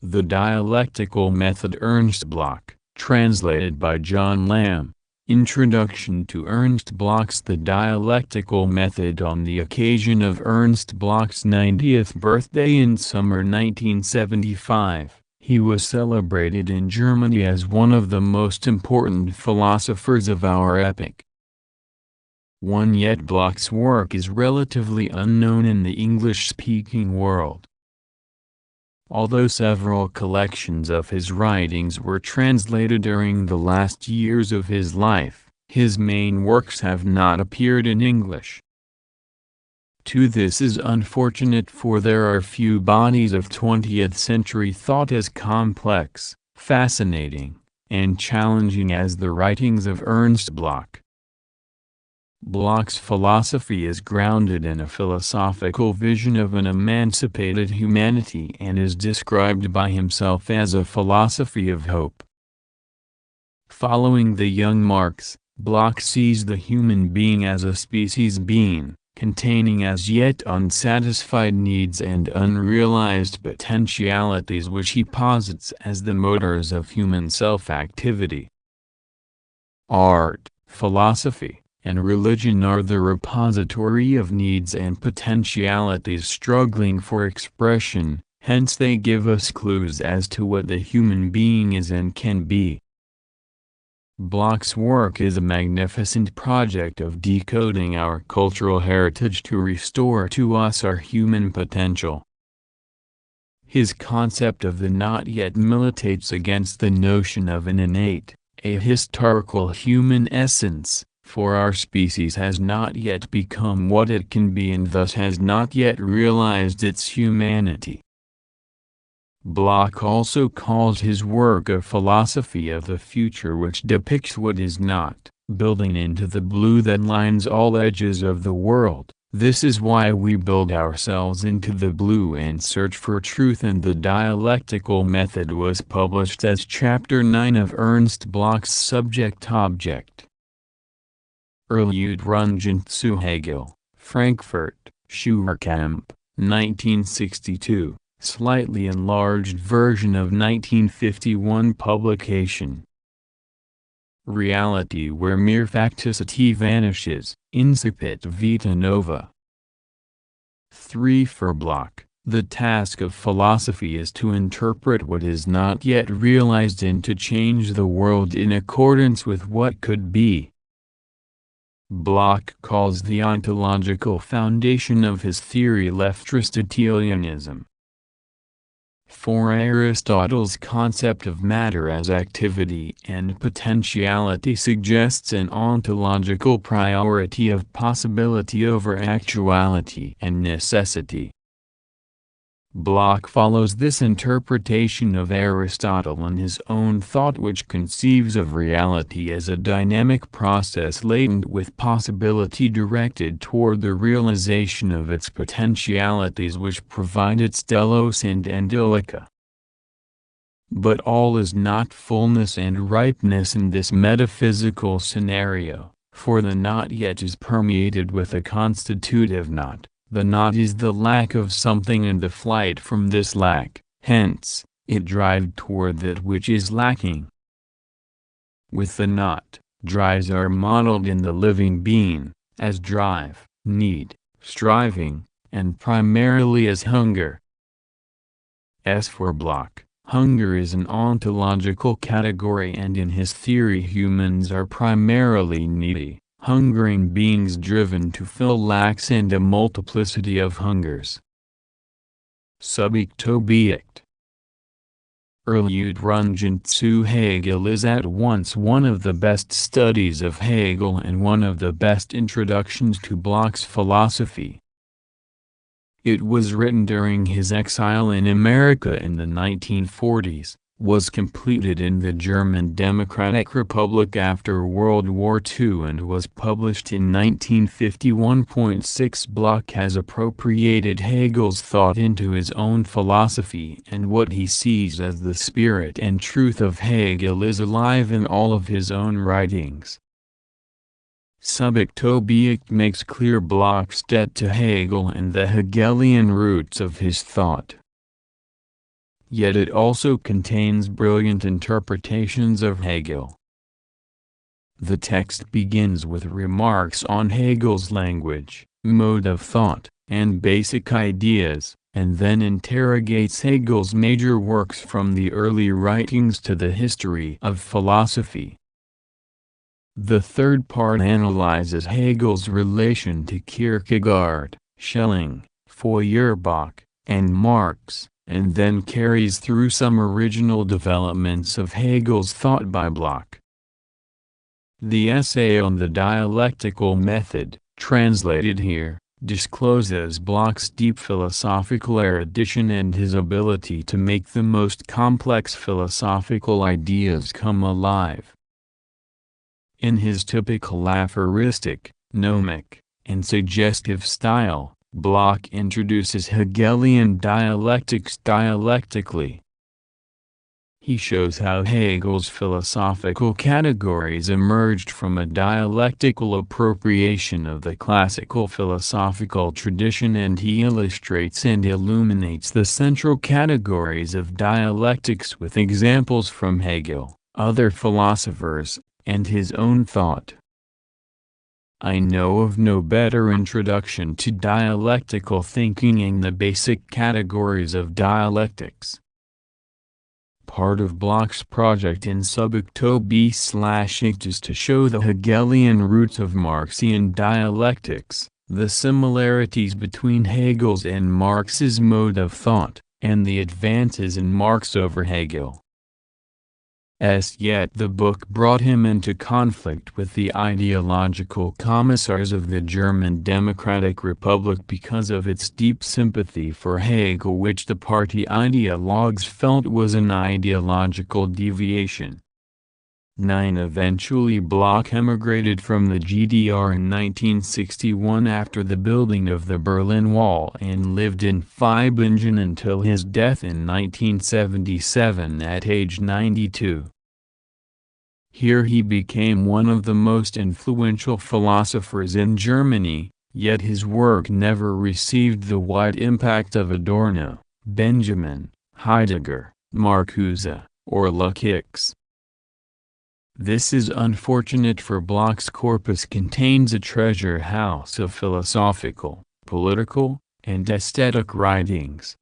The Dialectical Method. Ernst Bloch, translated by John Lamb. Introduction to Ernst Bloch's The Dialectical Method. On the occasion of Ernst Bloch's 90th birthday in summer 1975, he was celebrated in Germany as one of the most important philosophers of our epoch. Yet Bloch's work is relatively unknown in the English-speaking world. Although several collections of his writings were translated during the last years of his life, his main works have not appeared in English. This is unfortunate, for there are few bodies of 20th-century thought as complex, fascinating, and challenging as the writings of Ernst Bloch. Bloch's philosophy is grounded in a philosophical vision of an emancipated humanity and is described by himself as a philosophy of hope. Following the young Marx, Bloch sees the human being as a species being, containing as yet unsatisfied needs and unrealized potentialities, which he posits as the motors of human self-activity. Art, philosophy, and religion are the repository of needs and potentialities struggling for expression, hence they give us clues as to what the human being is and can be. Bloch's work is a magnificent project of decoding our cultural heritage to restore to us our human potential. His concept of the not yet militates against the notion of an innate, ahistorical human essence, for our species has not yet become what it can be and thus has not yet realized its humanity. Bloch also calls his work a philosophy of the future, which depicts what is not, building into the blue that lines all edges of the world. This is why we build ourselves into the blue and search for truth. And The Dialectical Method was published as Chapter 9 of Ernst Bloch's Subject-Object. Erludrungen zu Hegel, Frankfurt, Suhrkamp, 1962, slightly enlarged version of 1951 publication. Reality where mere facticity vanishes, incipit vita nova. 3. For Bloch, the task of philosophy is to interpret what is not yet realized and to change the world in accordance with what could be. Bloch calls the ontological foundation of his theory Aristotelianism. For Aristotle's concept of matter as activity and potentiality suggests an ontological priority of possibility over actuality and necessity. Bloch follows this interpretation of Aristotle in his own thought, which conceives of reality as a dynamic process latent with possibility directed toward the realization of its potentialities, which provide its telos and endolica. But all is not fullness and ripeness in this metaphysical scenario, for the not yet is permeated with a constitutive not. The not is the lack of something and the flight from this lack, hence, it drives toward that which is lacking. With the not, drives are modeled in the living being, as drive, need, striving, and primarily as hunger. As for Bloch, hunger is an ontological category, and in his theory humans are primarily needy, hungering beings driven to fill lacks and a multiplicity of hungers. Subject-Object. Erludrungen zu Hegel is at once one of the best studies of Hegel and one of the best introductions to Bloch's philosophy. It was written during his exile in America in the 1940s, was completed in the German Democratic Republic after World War II, and was published in 1951. Bloch has appropriated Hegel's thought into his own philosophy, and what he sees as the spirit and truth of Hegel is alive in all of his own writings. Subject-Object makes clear Bloch's debt to Hegel and the Hegelian roots of his thought. yet it also contains brilliant interpretations of Hegel. The text begins with remarks on Hegel's language, mode of thought, and basic ideas, and then interrogates Hegel's major works from the early writings to the history of philosophy. The third part analyzes Hegel's relation to Kierkegaard, Schelling, Feuerbach, and Marx, and then carries through some original developments of Hegel's thought by Bloch. The essay on the dialectical method, translated here, discloses Bloch's deep philosophical erudition and his ability to make the most complex philosophical ideas come alive. In his typical aphoristic, gnomic, and suggestive style, Bloch introduces Hegelian dialectics dialectically. He shows how Hegel's philosophical categories emerged from a dialectical appropriation of the classical philosophical tradition, and he illustrates and illuminates the central categories of dialectics with examples from Hegel, other philosophers, and his own thought. I know of no better introduction to dialectical thinking in the basic categories of dialectics. Part of Bloch's project in Subjecto B/8 is to show the Hegelian roots of Marxian dialectics, the similarities between Hegel's and Marx's mode of thought, and the advances in Marx over Hegel. Yet the book brought him into conflict with the ideological commissars of the German Democratic Republic because of its deep sympathy for Hegel, which the party ideologues felt was an ideological deviation. Eventually Bloch emigrated from the GDR in 1961 after the building of the Berlin Wall and lived in Tübingen until his death in 1977 at age 92. Here he became one of the most influential philosophers in Germany, yet his work never received the wide impact of Adorno, Benjamin, Heidegger, Marcuse, or Lukács. This is unfortunate, for Bloch's corpus contains a treasure house of philosophical, political, and aesthetic writings.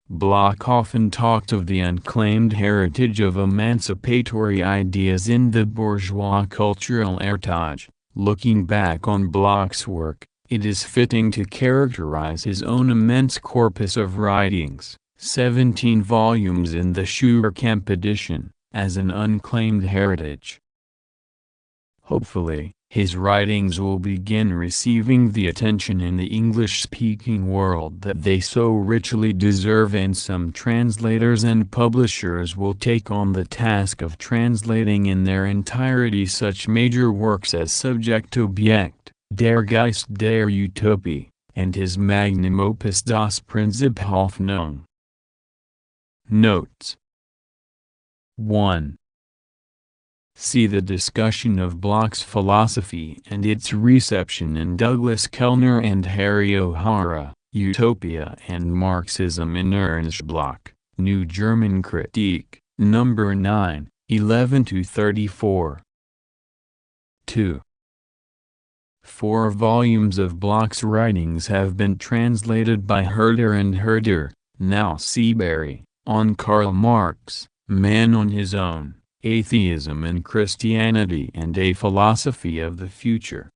Bloch often talked of the unclaimed heritage of emancipatory ideas in the bourgeois cultural heritage. Looking back on Bloch's work, it is fitting to characterize his own immense corpus of writings, 17 volumes in the Suhrkamp edition, as an unclaimed heritage. Hopefully, his writings will begin receiving the attention in the English-speaking world that they so richly deserve, and some translators and publishers will take on the task of translating in their entirety such major works as Subjekt-Objekt, Der Geist der Utopie, and his magnum opus Das Prinzip Hoffnung. Notes 1. See the discussion of Bloch's philosophy and its reception in Douglas Kellner and Harry O'Hara, Utopia and Marxism in Ernst Bloch, New German Critique, No. 9, 11-34. 2. 4 volumes of Bloch's writings have been translated by Herder and Herder, now Seabury, on Karl Marx, Man on His Own, Atheism and Christianity and a Philosophy of the Future.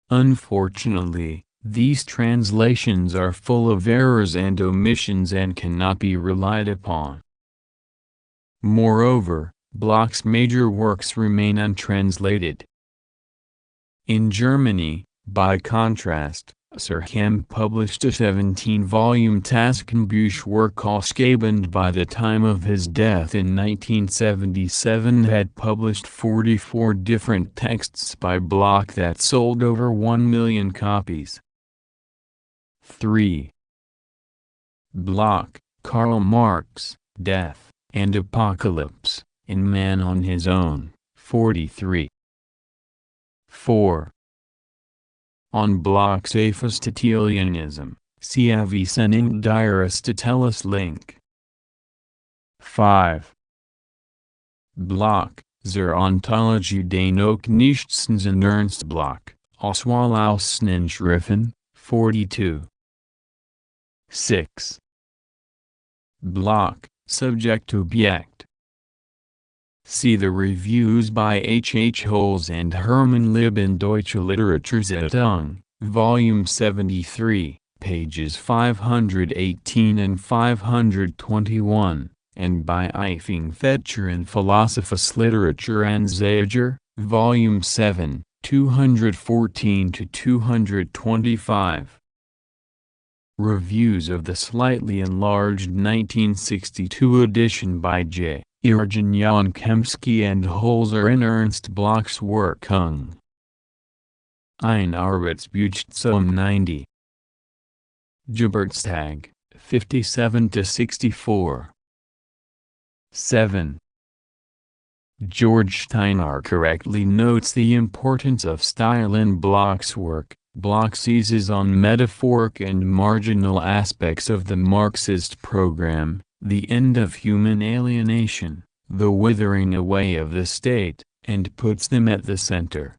Unfortunately, these translations are full of errors and omissions and cannot be relied upon. Moreover, Bloch's major works remain untranslated. In Germany, by contrast, Suhrkamp published a 17-volume Taschenbuch and by the time of his death in 1977 had published 44 different texts by Bloch that sold over 1 million copies. 3. Bloch, Karl Marx, Death, and Apocalypse, in Man on His Own, 43. 4. On Bloch's Aristotelianism, See Avicenna Aristotelis link. 5. Bloch, zur Ontologie des Nichtstens in Ernst Bloch, Auswahl aus den Schriften, 42. 6. Bloch, Subject-Objekt. See the reviews by H. H. Holz and Hermann Lieb in Deutsche Literaturzeitung, Volume 73, pages 518 and 521, and by Eifing Fetscher in Philosophische Literatur and Zager, Volume 7, 214 to 225. Reviews of the slightly enlarged 1962 edition by J. Jürgen Jankemski and Holzer in Ernst Bloch's work Ein Arbeitsbuch zum 90. Geburtstag, 57–64. 7. George Steiner correctly notes the importance of style in Bloch's work. Bloch seizes on metaphoric and marginal aspects of the Marxist program, the end of human alienation, the withering away of the state, and puts them at the center.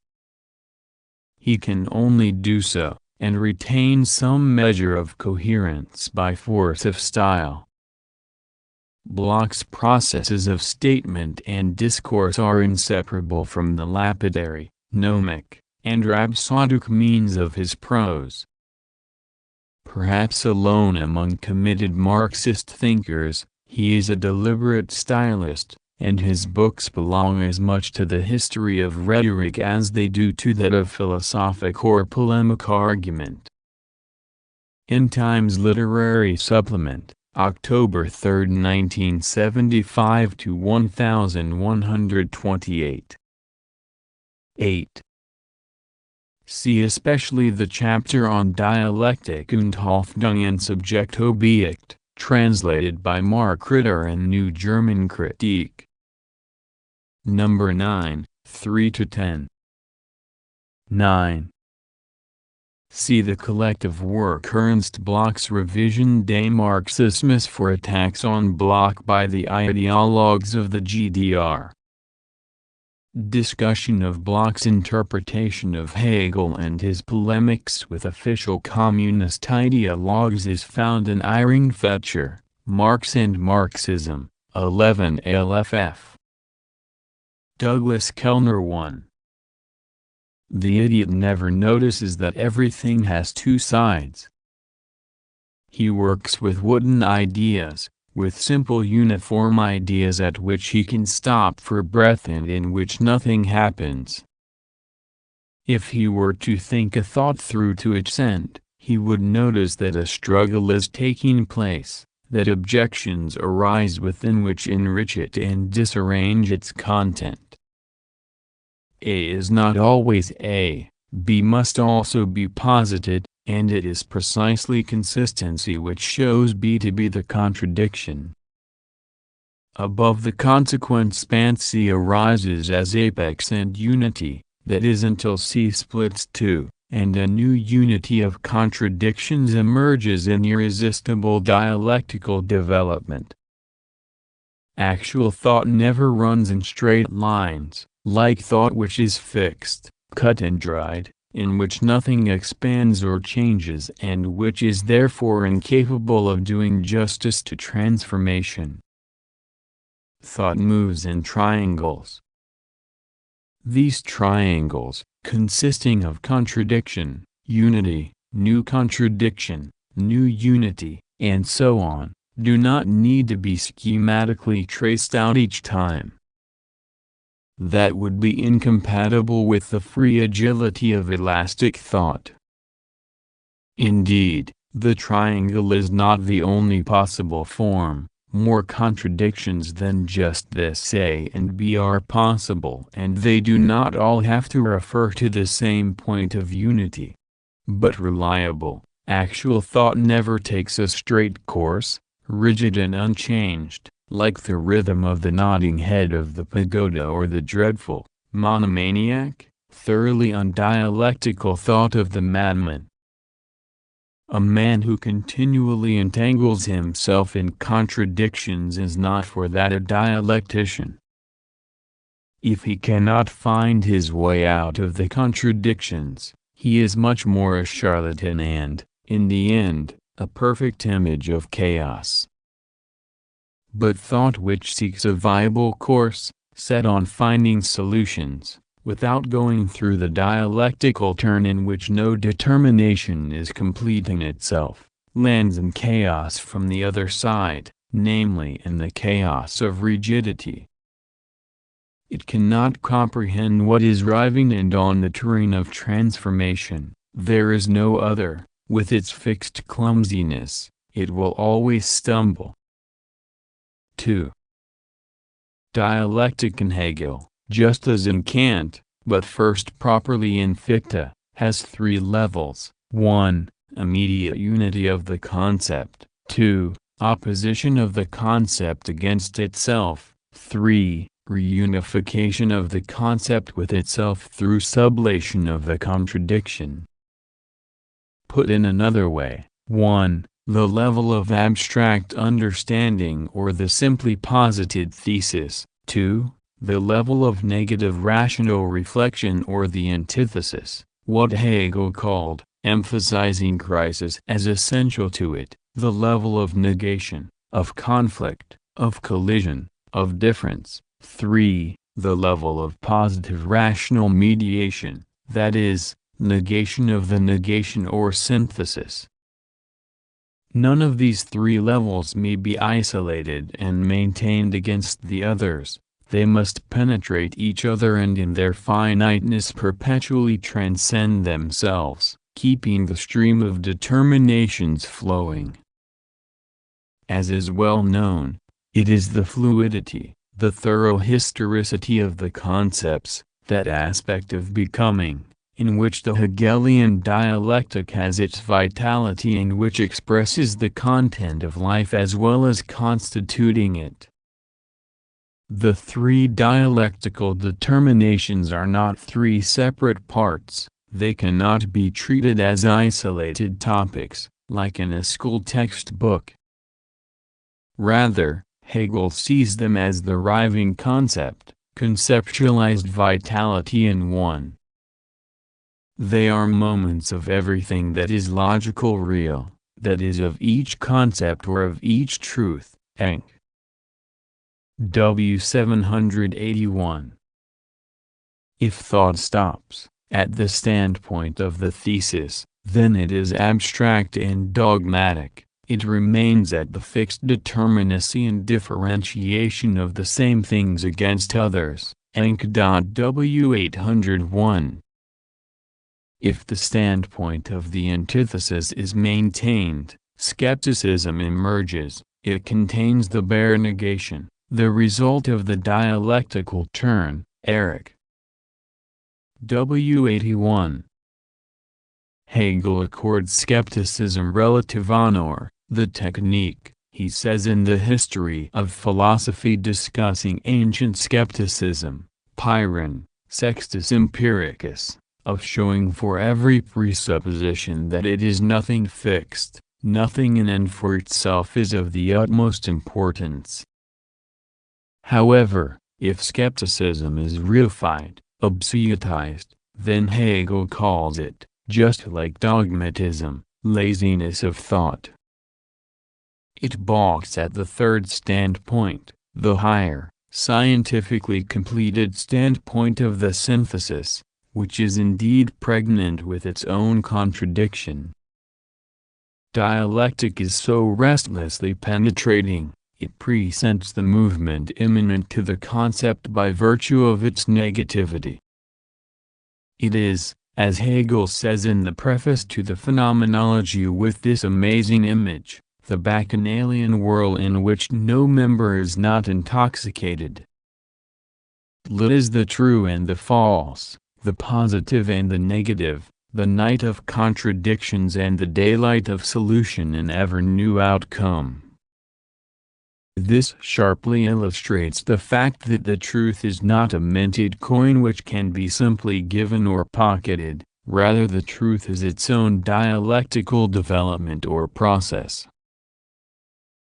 He can only do so, and retain some measure of coherence by force of style. Bloch's processes of statement and discourse are inseparable from the lapidary, gnomic, and rhapsodic means of his prose. Perhaps alone among committed Marxist thinkers, he is a deliberate stylist, and his books belong as much to the history of rhetoric as they do to that of philosophic or polemic argument. In Times Literary Supplement, October 3, 1975 to 1128. 8. See especially the chapter on Dialectic und Hoffnung and Subjekt-Objekt, translated by Mark Ritter in New German Kritik. Number 9, 3–10. 9. See the collective work Ernst Bloch's Revision des Marxismus for attacks on Bloch by the ideologues of the GDR. Discussion of Bloch's interpretation of Hegel and his polemics with official communist ideologues is found in Eifing Fetscher, Marx and Marxism, 11 LFF. Douglas Kellner 1. The idiot never notices that everything has two sides. He works with wooden ideas, with simple uniform ideas at which he can stop for breath and in which nothing happens. If he were to think a thought through to its end, he would notice that a struggle is taking place, that objections arise within which enrich it and disarrange its content. A is not always A, B must also be posited, and it is precisely consistency which shows B to be the contradiction. Above the consequent span C arises as apex and unity, that is until C splits two, and a new unity of contradictions emerges in irresistible dialectical development. Actual thought never runs in straight lines, like thought which is fixed, cut and dried, in which nothing expands or changes and which is therefore incapable of doing justice to transformation. Thought moves in triangles. These triangles, consisting of contradiction, unity, new contradiction, new unity, and so on, do not need to be schematically traced out each time. That would be incompatible with the free agility of elastic thought. Indeed, the triangle is not the only possible form. More contradictions than just this A and B are possible, and they do not all have to refer to the same point of unity. But reliable, actual thought never takes a straight course, rigid and unchanged, like the rhythm of the nodding head of the pagoda or the dreadful, monomaniac, thoroughly undialectical thought of the madman. A man who continually entangles himself in contradictions is not for that a dialectician. If he cannot find his way out of the contradictions, he is much more a charlatan and, in the end, a perfect image of chaos. But thought which seeks a viable course, set on finding solutions, without going through the dialectical turn in which no determination is complete in itself, lands in chaos from the other side, namely in the chaos of rigidity. It cannot comprehend what is driving and on the terrain of transformation. There is no other. With its fixed clumsiness, it will always stumble. 2. Dialectic in Hegel, just as in Kant, but first properly in Fichte, has three levels: 1. Immediate unity of the concept; 2. Opposition of the concept against itself; 3. Reunification of the concept with itself through sublation of the contradiction. Put in another way, 1. The level of abstract understanding or the simply posited thesis; 2. The level of negative rational reflection or the antithesis, what Hegel called, emphasizing crisis as essential to it, the level of negation, of conflict, of collision, of difference; 3. The level of positive rational mediation, that is, negation of the negation or synthesis. None of these three levels may be isolated and maintained against the others. They must penetrate each other and in their finiteness perpetually transcend themselves, keeping the stream of determinations flowing. As is well known, it is the fluidity, the thorough historicity of the concepts, that aspect of becoming, in which the Hegelian dialectic has its vitality and which expresses the content of life as well as constituting it. The three dialectical determinations are not three separate parts. They cannot be treated as isolated topics, like in a school textbook. Rather, Hegel sees them as the riving concept, conceptualized vitality in one. They are moments of everything that is logical real, that is of each concept or of each truth. Enk. W 781. If thought stops at the standpoint of the thesis, then it is abstract and dogmatic. It remains at the fixed determinacy and differentiation of the same things against others. Enk. W 801. If the standpoint of the antithesis is maintained, skepticism emerges. It contains the bare negation, the result of the dialectical turn. Eric. W 81. Hegel accords skepticism relative honor, the technique, he says in the History of Philosophy discussing ancient skepticism, Pyrrhon, Sextus Empiricus, of showing for every presupposition that it is nothing fixed, nothing in and for itself is of the utmost importance. However, if skepticism is reified, absolutized, then Hegel calls it, just like dogmatism, laziness of thought. It balks at the third standpoint, the higher, scientifically completed standpoint of the synthesis, which is indeed pregnant with its own contradiction. Dialectic is so restlessly penetrating, it presents the movement imminent to the concept by virtue of its negativity. It is, as Hegel says in the preface to the Phenomenology, with this amazing image, the bacchanalian whirl in which no member is not intoxicated. Lit is the true and the false, the positive and the negative, the night of contradictions and the daylight of solution in ever new outcome. This sharply illustrates the fact that the truth is not a minted coin which can be simply given or pocketed, rather the truth is its own dialectical development or process.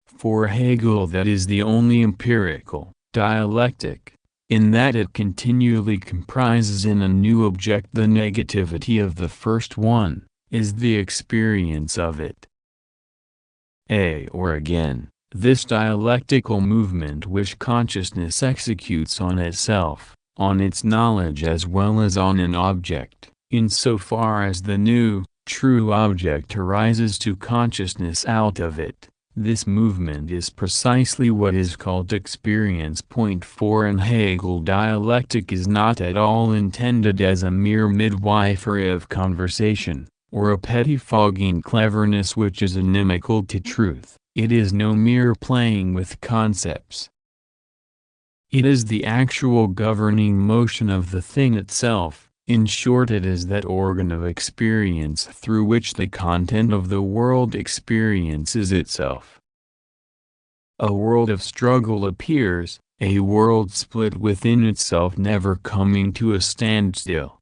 For Hegel that is the only empirical dialectic, in that it continually comprises in a new object the negativity of the first one, is the experience of it. Or again, this dialectical movement which consciousness executes on itself, on its knowledge as well as on an object, insofar as the new, true object arises to consciousness out of it. This movement is precisely what is called experience. Point 4 in Hegel dialectic is not at all intended as a mere midwifery of conversation, or a pettifogging cleverness which is inimical to truth. It is no mere playing with concepts. It is the actual governing motion of the thing itself. In short, it is that organ of experience through which the content of the world experiences itself. A world of struggle appears, a world split within itself never coming to a standstill.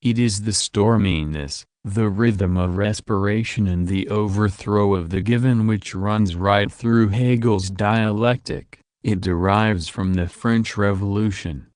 It is the storminess, the rhythm of respiration and the overthrow of the given which runs right through Hegel's dialectic. It derives from the French Revolution.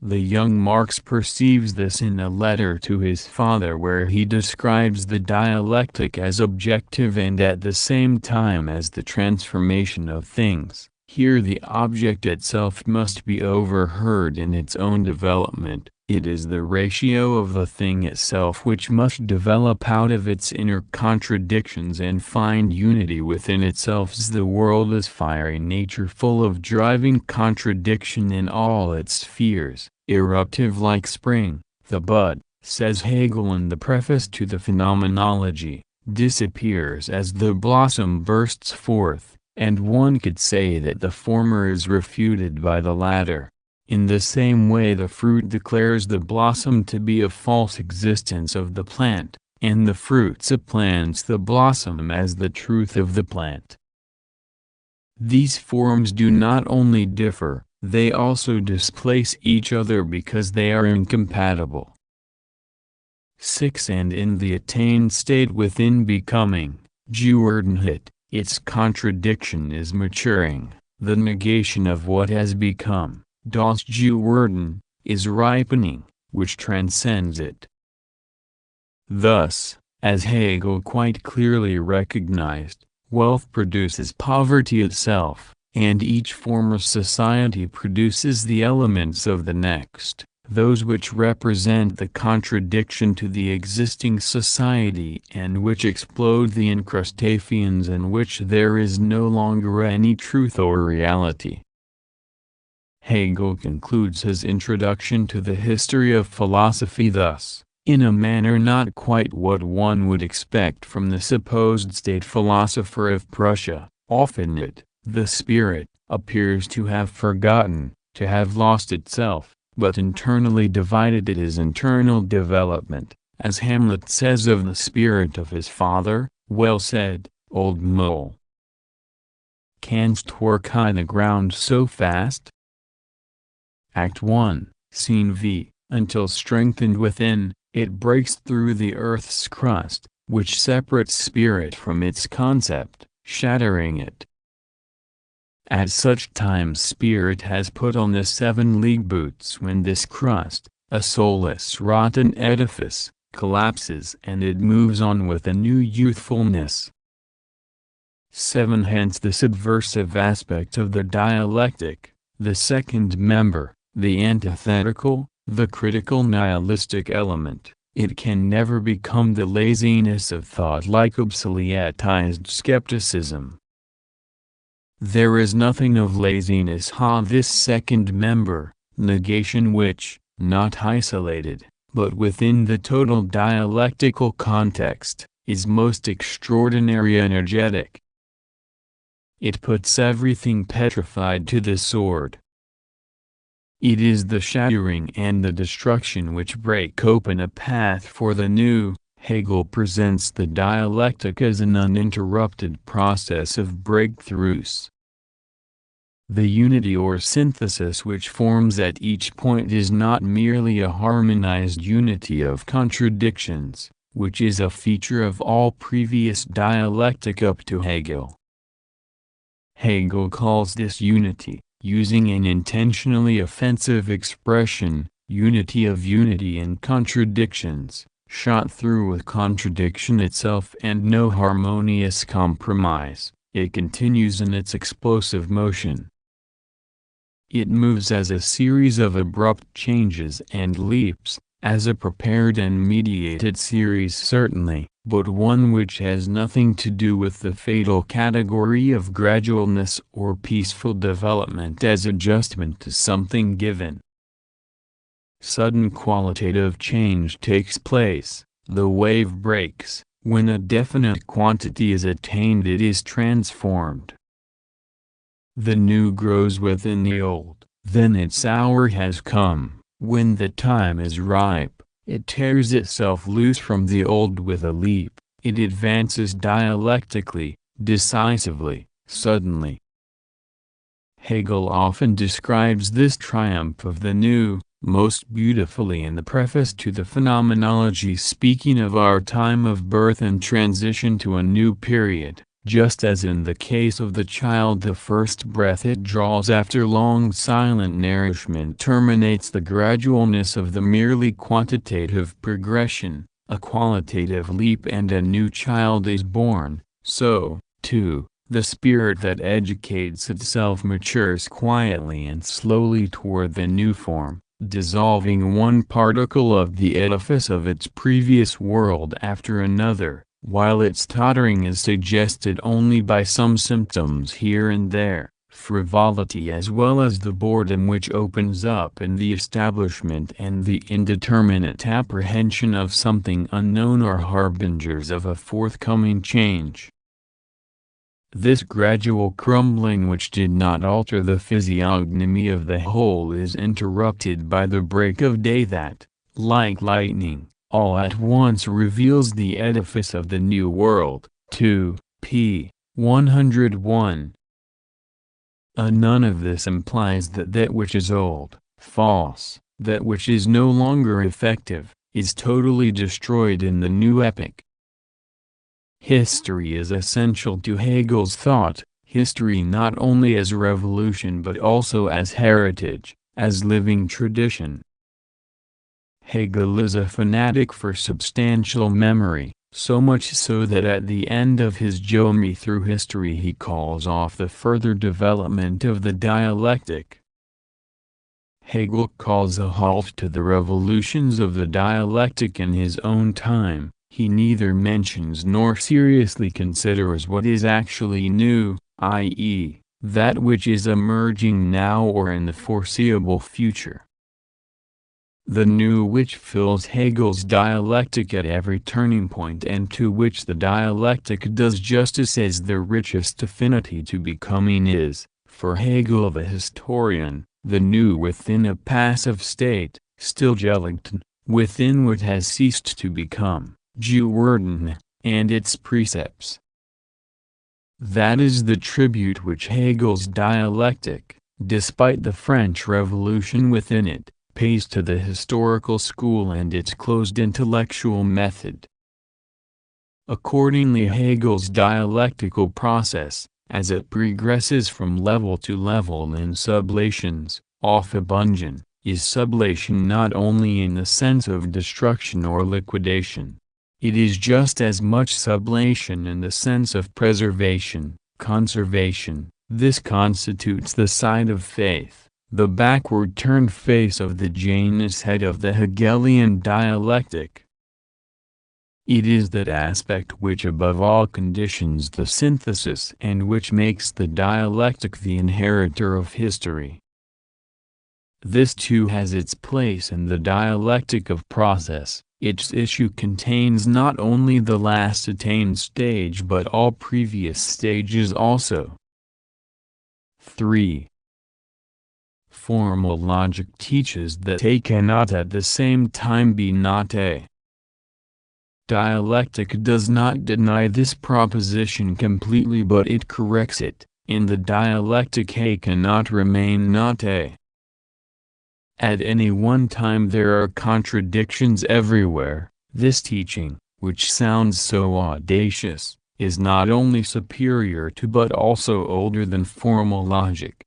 The young Marx perceives this in a letter to his father where he describes the dialectic as objective and at the same time as the transformation of things. Here the object itself must be overheard in its own development. It is the ratio of the thing itself which must develop out of its inner contradictions and find unity within itself. The world is fiery nature full of driving contradiction in all its spheres, eruptive like spring. The bud, says Hegel in the preface to the Phenomenology, disappears as the blossom bursts forth, and one could say that the former is refuted by the latter. In the same way the fruit declares the blossom to be a false existence of the plant, and the fruit supplants the blossom as the truth of the plant. These forms do not only differ, they also displace each other because they are incompatible. 6. And in the attained state within becoming, Gewurdenheit, its contradiction is maturing, the negation of what has become. Das Geworden, is ripening, which transcends it. Thus, as Hegel quite clearly recognized, wealth produces poverty itself, and each form of society produces the elements of the next, those which represent the contradiction to the existing society and which explode the incrustations in which there is no longer any truth or reality. Hegel concludes his introduction to the history of philosophy thus, in a manner not quite what one would expect from the supposed state philosopher of Prussia. Often it, the spirit, appears to have forgotten, to have lost itself, but internally divided. It is internal development, as Hamlet says of the spirit of his father. Well said, old mole. Canst work i' the ground so fast? Act 1, Scene V. Until strengthened within, it breaks through the earth's crust, which separates spirit from its concept, shattering it. At such times spirit has put on the 7-league boots when this crust, a soulless rotten edifice, collapses and it moves on with a new youthfulness. 7. Hence the subversive aspect of the dialectic, the second member, the antithetical, the critical nihilistic element. It can never become the laziness of thought like obsoletized skepticism. There is nothing of laziness this second member, negation which, not isolated, but within the total dialectical context, is most extraordinary energetic. It puts everything petrified to the sword. It is the shattering and the destruction which break open a path for the new. Hegel presents the dialectic as an uninterrupted process of breakthroughs. The unity or synthesis which forms at each point is not merely a harmonized unity of contradictions, which is a feature of all previous dialectic up to Hegel. Hegel calls this unity, using an intentionally offensive expression, unity of unity in contradictions, shot through with contradiction itself and no harmonious compromise. It continues in its explosive motion. It moves as a series of abrupt changes and leaps, as a prepared and mediated series certainly, but one which has nothing to do with the fatal category of gradualness or peaceful development as adjustment to something given. Sudden qualitative change takes place, the wave breaks, when a definite quantity is attained it is transformed. The new grows within the old, then its hour has come, when the time is ripe, it tears itself loose from the old with a leap, it advances dialectically, decisively, suddenly. Hegel often describes this triumph of the new, most beautifully in the preface to the Phenomenology, speaking of our time of birth and transition to a new period. Just as in the case of the child the first breath it draws after long silent nourishment terminates the gradualness of the merely quantitative progression, a qualitative leap and a new child is born, so, too, the spirit that educates itself matures quietly and slowly toward the new form, dissolving one particle of the edifice of its previous world after another, while its tottering is suggested only by some symptoms here and there, frivolity as well as the boredom which opens up in the establishment and the indeterminate apprehension of something unknown are harbingers of a forthcoming change. This gradual crumbling which did not alter the physiognomy of the whole is interrupted by the break of day that, like lightning, all at once reveals the edifice of the new world. 2 p. 101. None of this implies that that which is old, false, that which is no longer effective, is totally destroyed in the new epoch. History is essential to Hegel's thought, history not only as revolution but also as heritage, as living tradition. Hegel is a fanatic for substantial memory, so much so that at the end of his Geometry through history he calls off the further development of the dialectic. Hegel calls a halt to the revolutions of the dialectic in his own time. He neither mentions nor seriously considers what is actually new, i.e., that which is emerging now or in the foreseeable future. The new which fills Hegel's dialectic at every turning point and to which the dialectic does justice as the richest affinity to becoming is, for Hegel the historian, the new within a passive state, stillgelegten, within what has ceased to become, geworden, and its precepts. That is the tribute which Hegel's dialectic, despite the French Revolution within it, pays to the historical school and its closed intellectual method. Accordingly Hegel's dialectical process, as it progresses from level to level in sublations, Aufhebungen, is sublation not only in the sense of destruction or liquidation. It is just as much sublation in the sense of preservation, conservation. This constitutes the side of faith, the backward-turned face of the Janus head of the Hegelian dialectic. It is that aspect which above all conditions the synthesis and which makes the dialectic the inheritor of history. This too has its place in the dialectic of process. Its issue contains not only the last attained stage but all previous stages also. 3. Formal logic teaches that A cannot at the same time be not A. Dialectic does not deny this proposition completely but it corrects it, in the dialectic A cannot remain not A. At any one time there are contradictions everywhere. This teaching, which sounds so audacious, is not only superior to but also older than formal logic.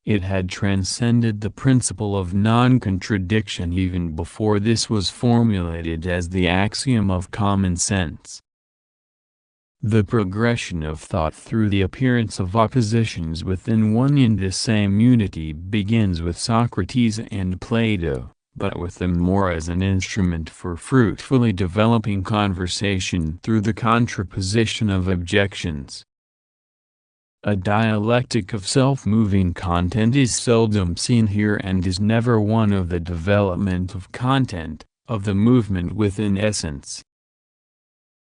It had transcended the principle of non-contradiction even before this was formulated as the axiom of common sense. The progression of thought through the appearance of oppositions within one and the same unity begins with Socrates and Plato, but with them more as an instrument for fruitfully developing conversation through the contraposition of objections. A dialectic of self-moving content is seldom seen here and is never one of the development of content, of the movement within essence.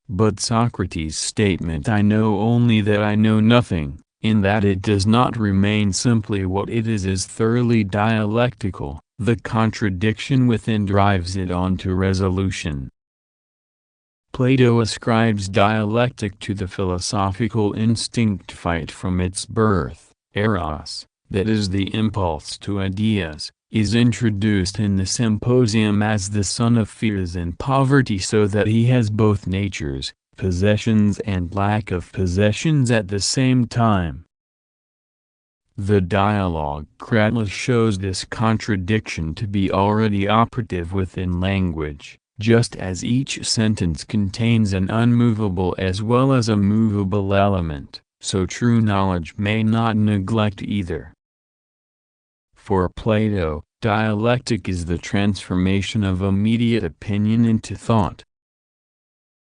But Socrates' statement "I know only that I know nothing," in that it does not remain simply what it is thoroughly dialectical. The contradiction within drives it on to resolution. Plato ascribes dialectic to the philosophical instinct fight from its birth. Eros, that is the impulse to ideas, is introduced in the Symposium as the son of fears and poverty, so that he has both natures, possessions and lack of possessions at the same time. The dialogue Cratylus shows this contradiction to be already operative within language, just as each sentence contains an unmovable as well as a movable element, so true knowledge may not neglect either. For Plato, dialectic is the transformation of immediate opinion into thought.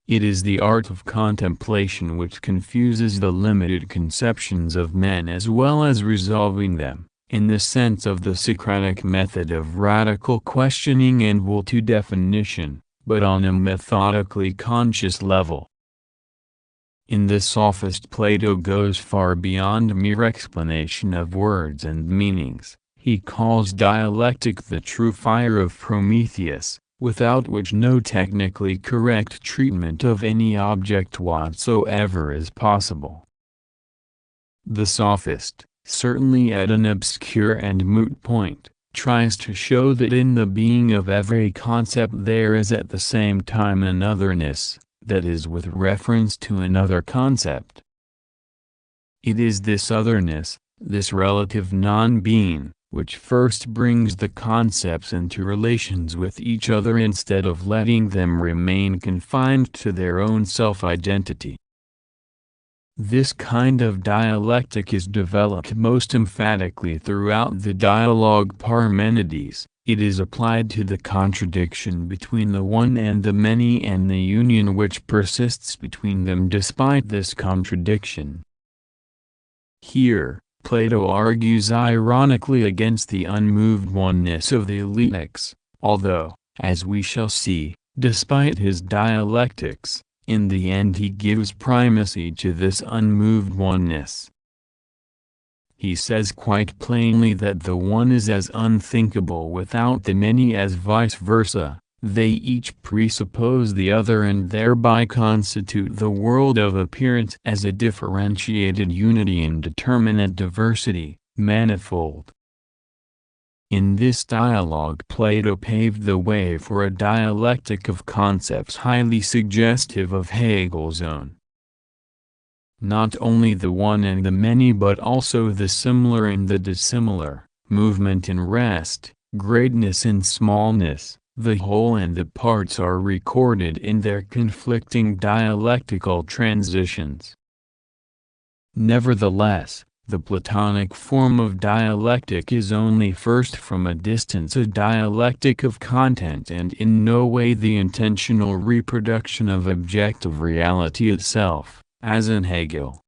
It is the art of contemplation which confuses the limited conceptions of men as well as resolving them, in the sense of the Socratic method of radical questioning and will to definition, but on a methodically conscious level. In the Sophist Plato goes far beyond mere explanation of words and meanings. He calls dialectic the true fire of Prometheus, without which no technically correct treatment of any object whatsoever is possible. The Sophist, certainly at an obscure and moot point, tries to show that in the being of every concept there is at the same time an otherness, that is with reference to another concept. It is this otherness, this relative non-being, which first brings the concepts into relations with each other instead of letting them remain confined to their own self-identity. This kind of dialectic is developed most emphatically throughout the dialogue Parmenides. It is applied to the contradiction between the one and the many and the union which persists between them despite this contradiction. Here, Plato argues ironically against the unmoved oneness of the Eleatics, although, as we shall see, despite his dialectics, in the end he gives primacy to this unmoved oneness. He says quite plainly that the one is as unthinkable without the many as vice versa. They each presuppose the other and thereby constitute the world of appearance as a differentiated unity in determinate diversity, manifold. In this dialogue Plato paved the way for a dialectic of concepts highly suggestive of Hegel's own. Not only the one and the many but also the similar and the dissimilar, movement and rest, greatness and smallness. The whole and the parts are recorded in their conflicting dialectical transitions. Nevertheless, the Platonic form of dialectic is only first from a distance a dialectic of content and in no way the intentional reproduction of objective reality itself, as in Hegel.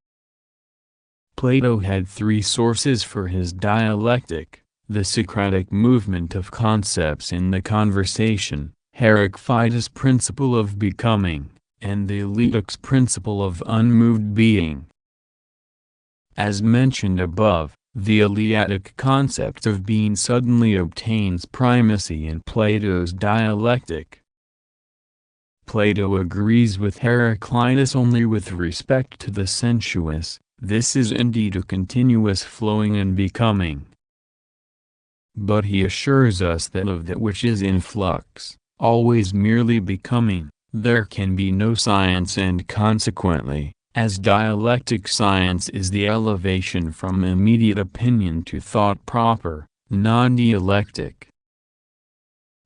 Plato had three sources for his dialectic: the Socratic movement of concepts in the conversation, Heraclitus' principle of becoming, and the Eleatics' principle of unmoved being. As mentioned above, the Eleatic concept of being suddenly obtains primacy in Plato's dialectic. Plato agrees with Heraclitus only with respect to the sensuous, This is indeed a continuous flowing and becoming. But he assures us that of that which is in flux, always merely becoming, there can be no science, and consequently, as dialectic science is the elevation from immediate opinion to thought proper, non-dialectic.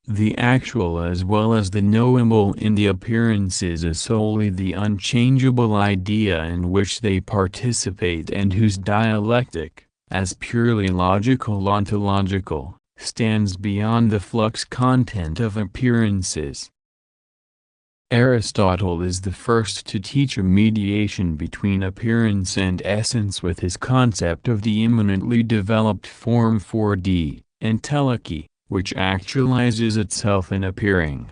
The actual as well as the knowable in the appearances is solely the unchangeable idea in which they participate, and whose dialectic, as purely logical ontological, stands beyond the flux content of appearances. Aristotle is the first to teach a mediation between appearance and essence with his concept of the immanently developed form 4D, entelechy, which actualizes itself in appearing.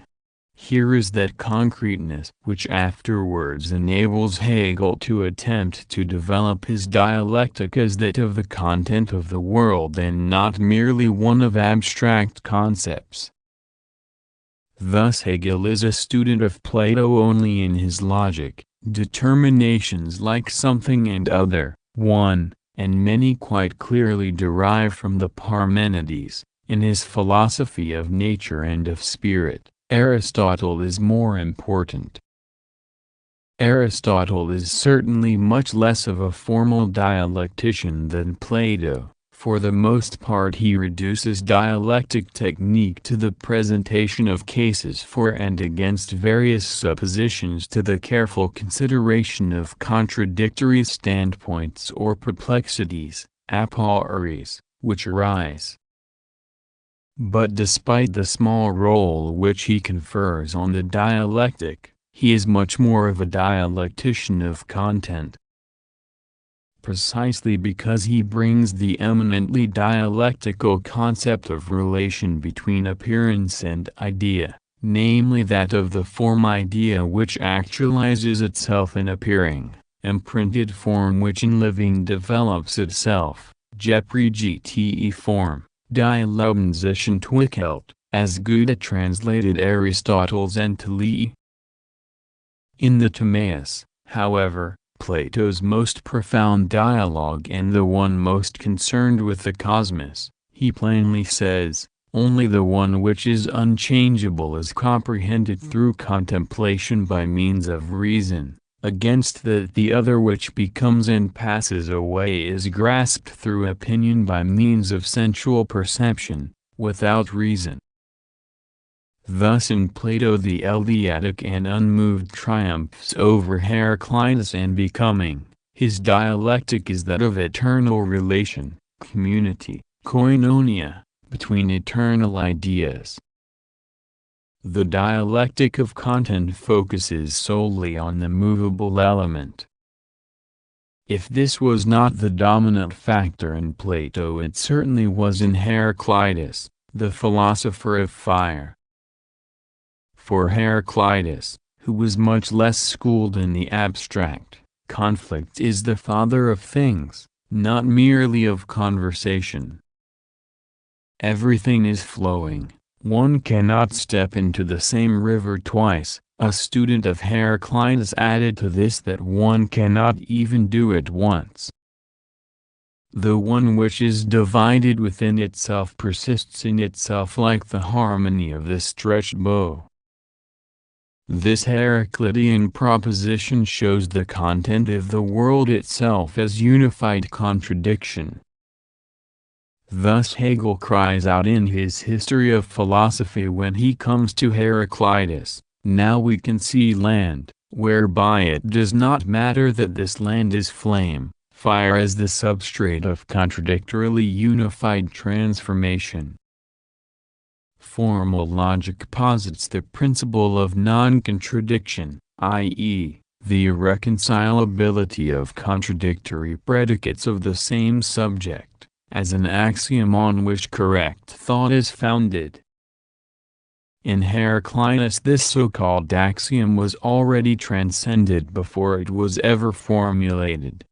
Here is that concreteness which afterwards enables Hegel to attempt to develop his dialectic as that of the content of the world and not merely one of abstract concepts. Thus Hegel is a student of Plato only in his logic, determinations like something and other, one, and many quite clearly derive from the Parmenides. In his philosophy of nature and of spirit, Aristotle is more important. Aristotle is certainly much less of a formal dialectician than Plato. For the most part he reduces dialectic technique to the presentation of cases for and against various suppositions, to the careful consideration of contradictory standpoints or perplexities, apories, which arise. But despite the small role which he confers on the dialectic, he is much more of a dialectician of content. Precisely because he brings the eminently dialectical concept of relation between appearance and idea, namely that of the form idea which actualizes itself in appearing, imprinted form which in living develops itself, geprägte form, die Leben sich entwickelt, as Goethe translated Aristotle's Entelechy. In the Timaeus, however, Plato's most profound dialogue and the one most concerned with the cosmos, he plainly says, only the one which is unchangeable is comprehended through contemplation by means of reason, against that the other which becomes and passes away is grasped through opinion by means of sensual perception, without reason. Thus in Plato the Eleatic and unmoved triumphs over Heraclitus and becoming, his dialectic is that of eternal relation, community, koinonia, between eternal ideas. The dialectic of content focuses solely on the movable element. If this was not the dominant factor in Plato, it certainly was in Heraclitus, the philosopher of fire. For Heraclitus, who was much less schooled in the abstract, conflict is the father of things, not merely of conversation. Everything is flowing, one cannot step into the same river twice. A student of Heraclitus added to this that one cannot even do it once. The one which is divided within itself persists in itself like the harmony of the stretched bow. This Heraclitean proposition shows the content of the world itself as unified contradiction. Thus Hegel cries out in his History of Philosophy when he comes to Heraclitus, "Now we can see land, whereby it does not matter that this land is flame, fire as the substrate of contradictorily unified transformation." Formal logic posits the principle of non-contradiction, i.e., the irreconcilability of contradictory predicates of the same subject, as an axiom on which correct thought is founded. In Heraclitus this so-called axiom was already transcended before it was ever formulated.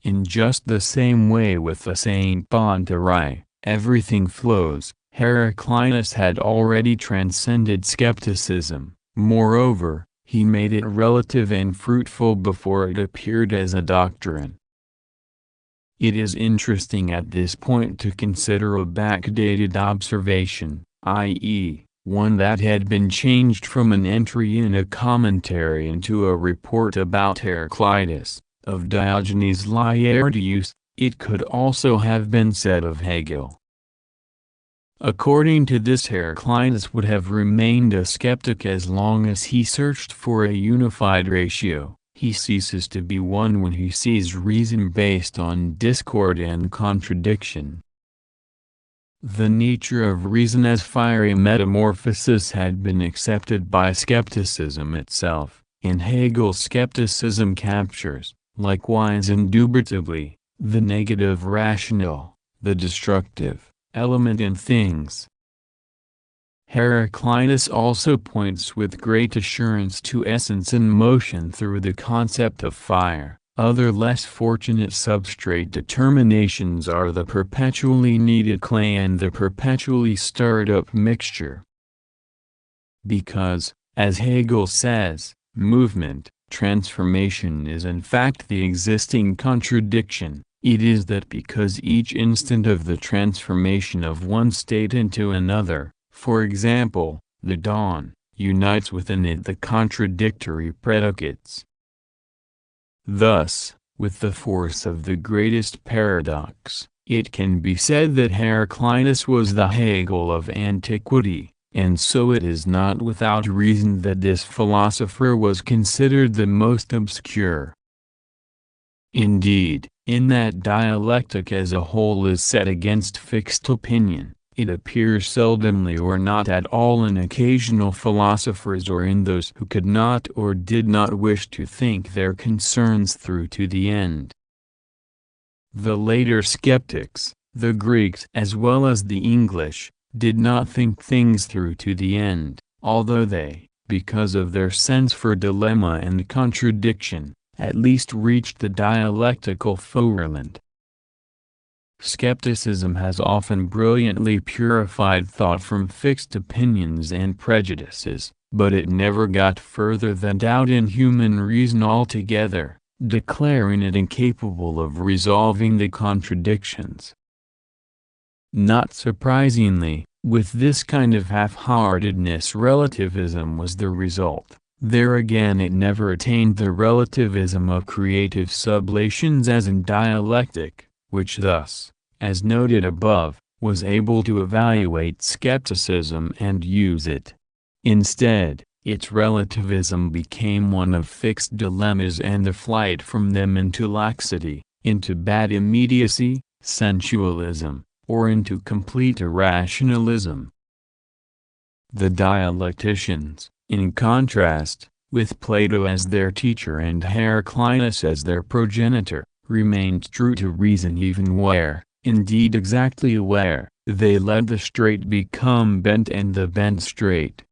In just the same way with the Saint Pontarai, everything flows, Heraclitus had already transcended skepticism. Moreover, He made it relative and fruitful before it appeared as a doctrine. It is interesting at this point to consider a backdated observation, i.e., one that had been changed from an entry in a commentary into a report about Heraclitus, of Diogenes Laertius. It could also have been said of Hegel. According to this, Heraclitus would have remained a skeptic as long as he searched for a unified ratio. He ceases to be one when he sees reason based on discord and contradiction. The nature of reason as fiery metamorphosis had been accepted by skepticism itself, and Hegel's skepticism captures, likewise indubitably, the negative rational, the destructive, element in things. Heraclitus also points with great assurance to essence in motion through the concept of fire. Other less fortunate substrate determinations are the perpetually kneaded clay and the perpetually stirred up mixture. Because, as Hegel says, movement, transformation is in fact the existing contradiction. It is that because each instant of the transformation of one state into another, for example, the dawn, unites within it the contradictory predicates. Thus, with the force of the greatest paradox, it can be said that Heraclitus was the Hegel of antiquity, and so it is not without reason that this philosopher was considered the most obscure. Indeed, in that dialectic as a whole is set against fixed opinion, it appears seldomly or not at all in occasional philosophers or in those who could not or did not wish to think their concerns through to the end. The later skeptics, the Greeks as well as the English, did not think things through to the end, although they, because of their sense for dilemma and contradiction, at least reached the dialectical forland. Skepticism has often brilliantly purified thought from fixed opinions and prejudices, but it never got further than doubt in human reason altogether, declaring it incapable of resolving the contradictions. Not surprisingly, with this kind of half-heartedness relativism was the result. There again it never attained the relativism of creative sublations as in dialectic, which thus, as noted above, was able to evaluate skepticism and use it. Instead, its relativism became one of fixed dilemmas and the flight from them into laxity, into bad immediacy, sensualism, or into complete irrationalism. The dialecticians, in contrast, with Plato as their teacher and Heraclitus as their progenitor, remained true to reason even where, indeed exactly where, they let the straight become bent and the bent straight.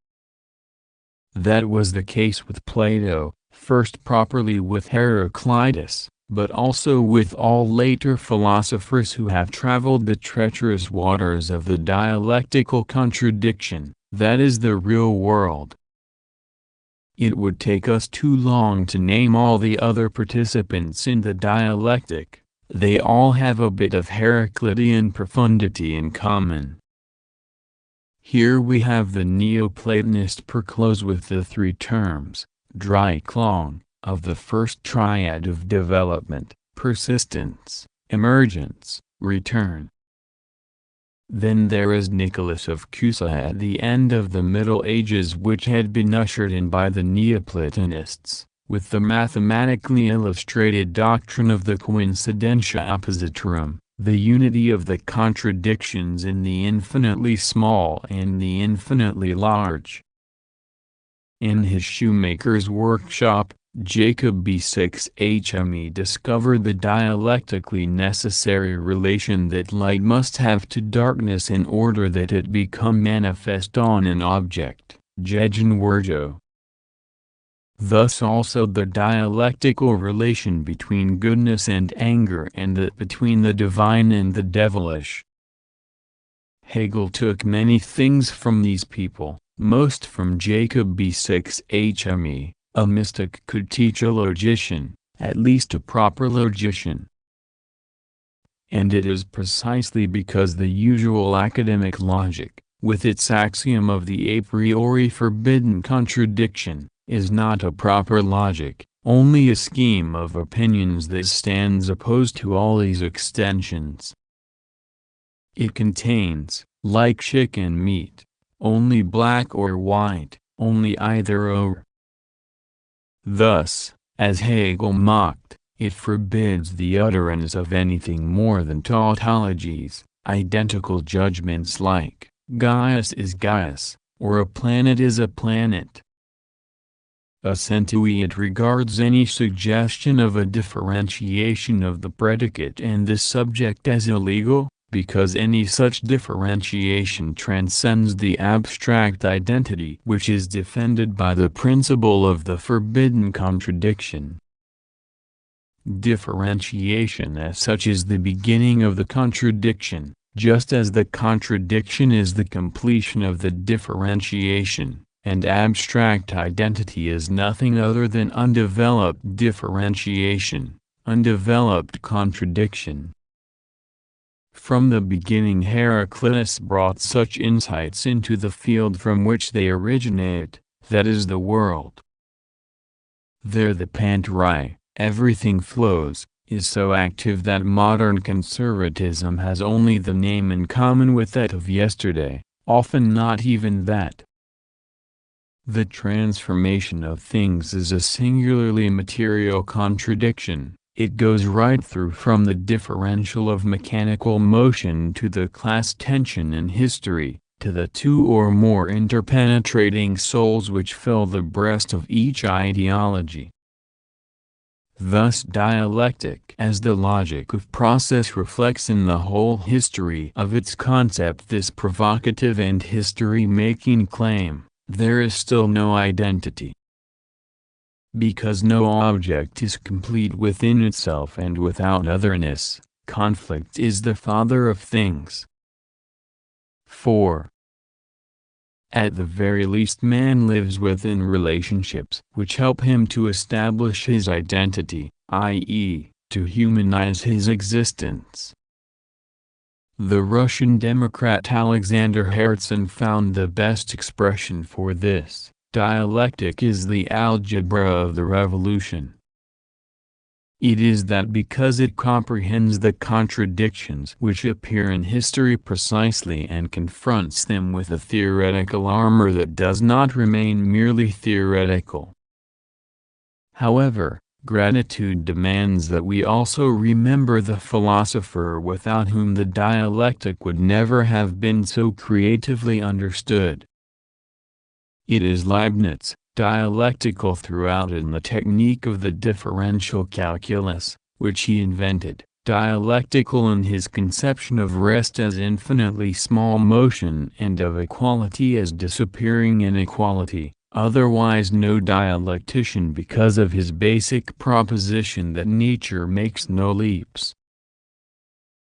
That was the case with Plato, first properly with Heraclitus, but also with all later philosophers who have traveled the treacherous waters of the dialectical contradiction, that is the real world. It would take us too long to name all the other participants in the dialectic. They all have a bit of Heraclitean profundity in common. Here we have the Neoplatonist perclose with the three terms, Dialectical, of the first triad of development, persistence, emergence, return. Then there is Nicholas of Cusa at the end of the Middle Ages, which had been ushered in by the Neoplatonists, with the mathematically illustrated doctrine of the coincidentia oppositorum, the unity of the contradictions in the infinitely small and the infinitely large. In his shoemaker's workshop, Jacob B6 HME discovered the dialectically necessary relation that light must have to darkness in order that it become manifest on an object, Gegenwarjo. Thus also the dialectical relation between goodness and anger and that between the divine and the devilish. Hegel took many things from these people, most from Jacob B6 HME, A mystic could teach a logician, at least a proper logician. And it is precisely because the usual academic logic, with its axiom of the a priori forbidden contradiction, is not a proper logic, only a scheme of opinions that stands opposed to all these extensions. It contains, like chicken meat, only black or white, only either or. Thus, as Hegel mocked, it forbids the utterance of anything more than tautologies, identical judgments like, Gaius is Gaius, or a planet is a planet. Essentially it regards any suggestion of a differentiation of the predicate and the subject as illegal, because any such differentiation transcends the abstract identity which is defended by the principle of the forbidden contradiction. Differentiation as such is the beginning of the contradiction, just as the contradiction is the completion of the differentiation, and abstract identity is nothing other than undeveloped differentiation, undeveloped contradiction. From the beginning Heraclitus brought such insights into the field from which they originate, that is the world. There the panterai, everything flows, is so active that modern conservatism has only the name in common with that of yesterday, often not even that. The transformation of things is a singularly material contradiction. It goes right through from the differential of mechanical motion to the class tension in history, to the two or more interpenetrating souls which fill the breast of each ideology. Thus dialectic as the logic of process reflects in the whole history of its concept this provocative and history-making claim, there is still no identity. Because no object is complete within itself and without otherness, conflict is the father of things. 4. At the very least man lives within relationships which help him to establish his identity, i.e., to humanize his existence. The Russian Democrat Alexander Herzen found the best expression for this. Dialectic is the algebra of the revolution. It is that because it comprehends the contradictions which appear in history precisely and confronts them with a theoretical armor that does not remain merely theoretical. However, gratitude demands that we also remember the philosopher without whom the dialectic would never have been so creatively understood. It is Leibniz, dialectical throughout in the technique of the differential calculus, which he invented, dialectical in his conception of rest as infinitely small motion and of equality as disappearing inequality, otherwise no dialectician because of his basic proposition that nature makes no leaps.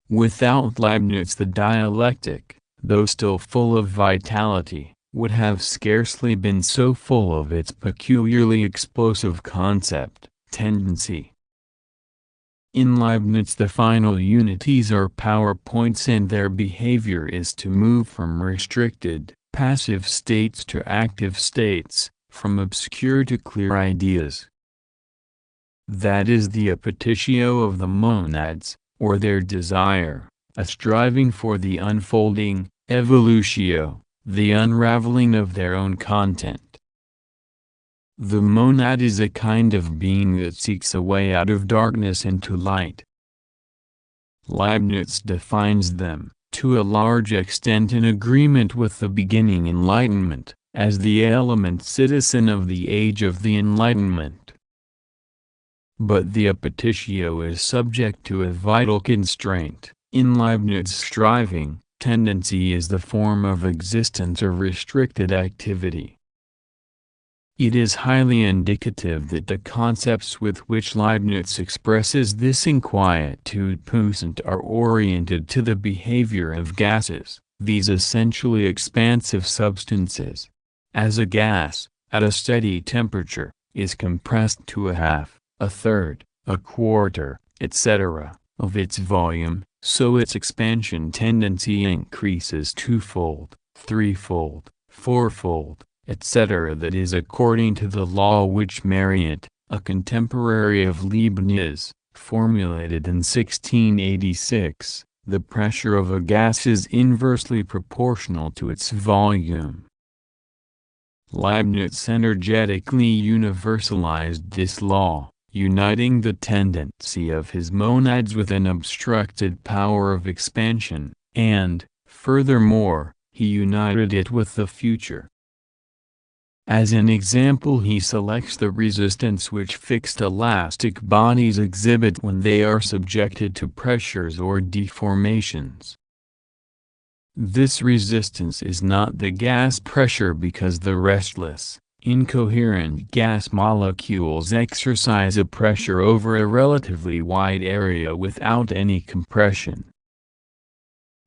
Without Leibniz the dialectic, though still full of vitality, would have scarcely been so full of its peculiarly explosive concept, tendency. In Leibniz the final unities are power points and their behavior is to move from restricted, passive states to active states, from obscure to clear ideas. That is the appetitio of the monads, or their desire, a striving for the unfolding, evolutio, the unraveling of their own content. The monad is a kind of being that seeks a way out of darkness into light. Leibniz defines them, to a large extent in agreement with the beginning Enlightenment, as the element citizen of the age of the Enlightenment. But the appetitio is subject to a vital constraint. In Leibniz's striving, tendency is the form of existence of restricted activity. It is highly indicative that the concepts with which Leibniz expresses this inquietude puissant are oriented to the behavior of gases, these essentially expansive substances. As a gas, at a steady temperature, is compressed to a half, a third, a quarter, etc., of its volume, so its expansion tendency increases twofold, threefold, fourfold, etc. That is according to the law which Marriott, a contemporary of Leibniz, formulated in 1686, the pressure of a gas is inversely proportional to its volume. Leibniz energetically universalized this law, uniting the tendency of his monads with an obstructed power of expansion, and, furthermore, he united it with the future. As an example, he selects the resistance which fixed elastic bodies exhibit when they are subjected to pressures or deformations. This resistance is not the gas pressure because the restless, incoherent gas molecules exercise a pressure over a relatively wide area without any compression.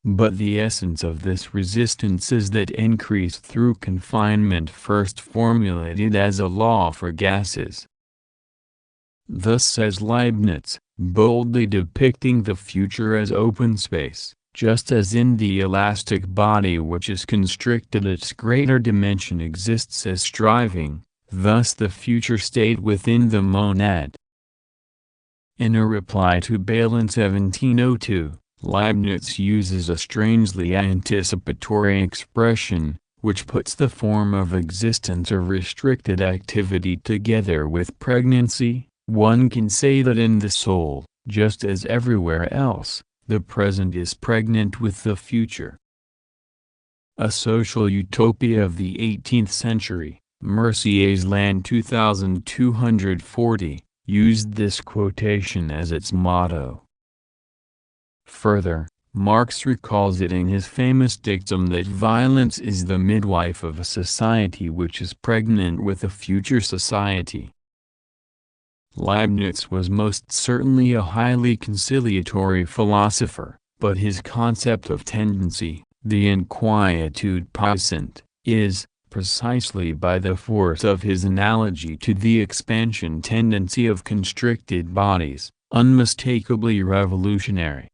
But the essence of this resistance is that increase through confinement first formulated as a law for gases. Thus says Leibniz, boldly depicting the future as open space, just as in the elastic body which is constricted its greater dimension exists as striving, thus the future state within the monad. In a reply to Bayle in 1702, Leibniz uses a strangely anticipatory expression, which puts the form of existence or restricted activity together with pregnancy. One can say that in the soul, just as everywhere else, the present is pregnant with the future. A social utopia of the 18th century, Mercier's Land 2240, used this quotation as its motto. Further, Marx recalls it in his famous dictum that violence is the midwife of a society which is pregnant with a future society. Leibniz was most certainly a highly conciliatory philosopher, but his concept of tendency, the inquietude puissant, is, precisely by the force of his analogy to the expansion tendency of constricted bodies, unmistakably revolutionary.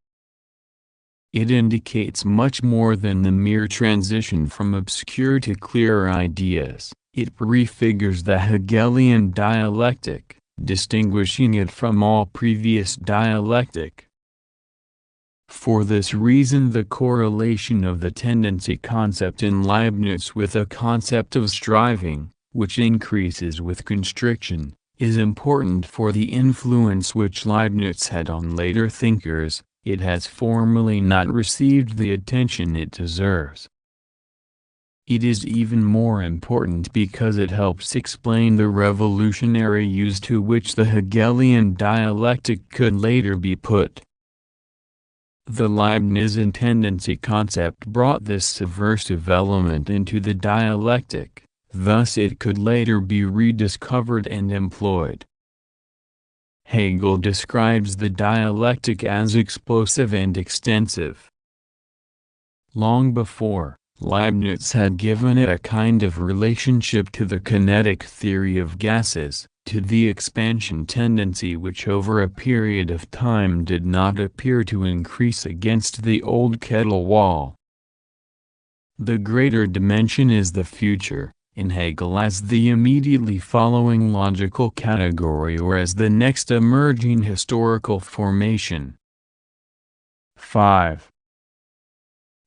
It indicates much more than the mere transition from obscure to clearer ideas. It prefigures the Hegelian dialectic, distinguishing it from all previous dialectic. For this reason, the correlation of the tendency concept in Leibniz with a concept of striving, which increases with constriction, is important for the influence which Leibniz had on later thinkers. It has formerly not received the attention it deserves. It is even more important because it helps explain the revolutionary use to which the Hegelian dialectic could later be put. The Leibnizian tendency concept brought this subversive element into the dialectic, thus it could later be rediscovered and employed. Hegel describes the dialectic as explosive and extensive. Long before, Leibniz had given it a kind of relationship to the kinetic theory of gases, to the expansion tendency which over a period of time did not appear to increase against the old kettle wall. The greater dimension is the future, in Hegel as the immediately following logical category or as the next emerging historical formation. 5.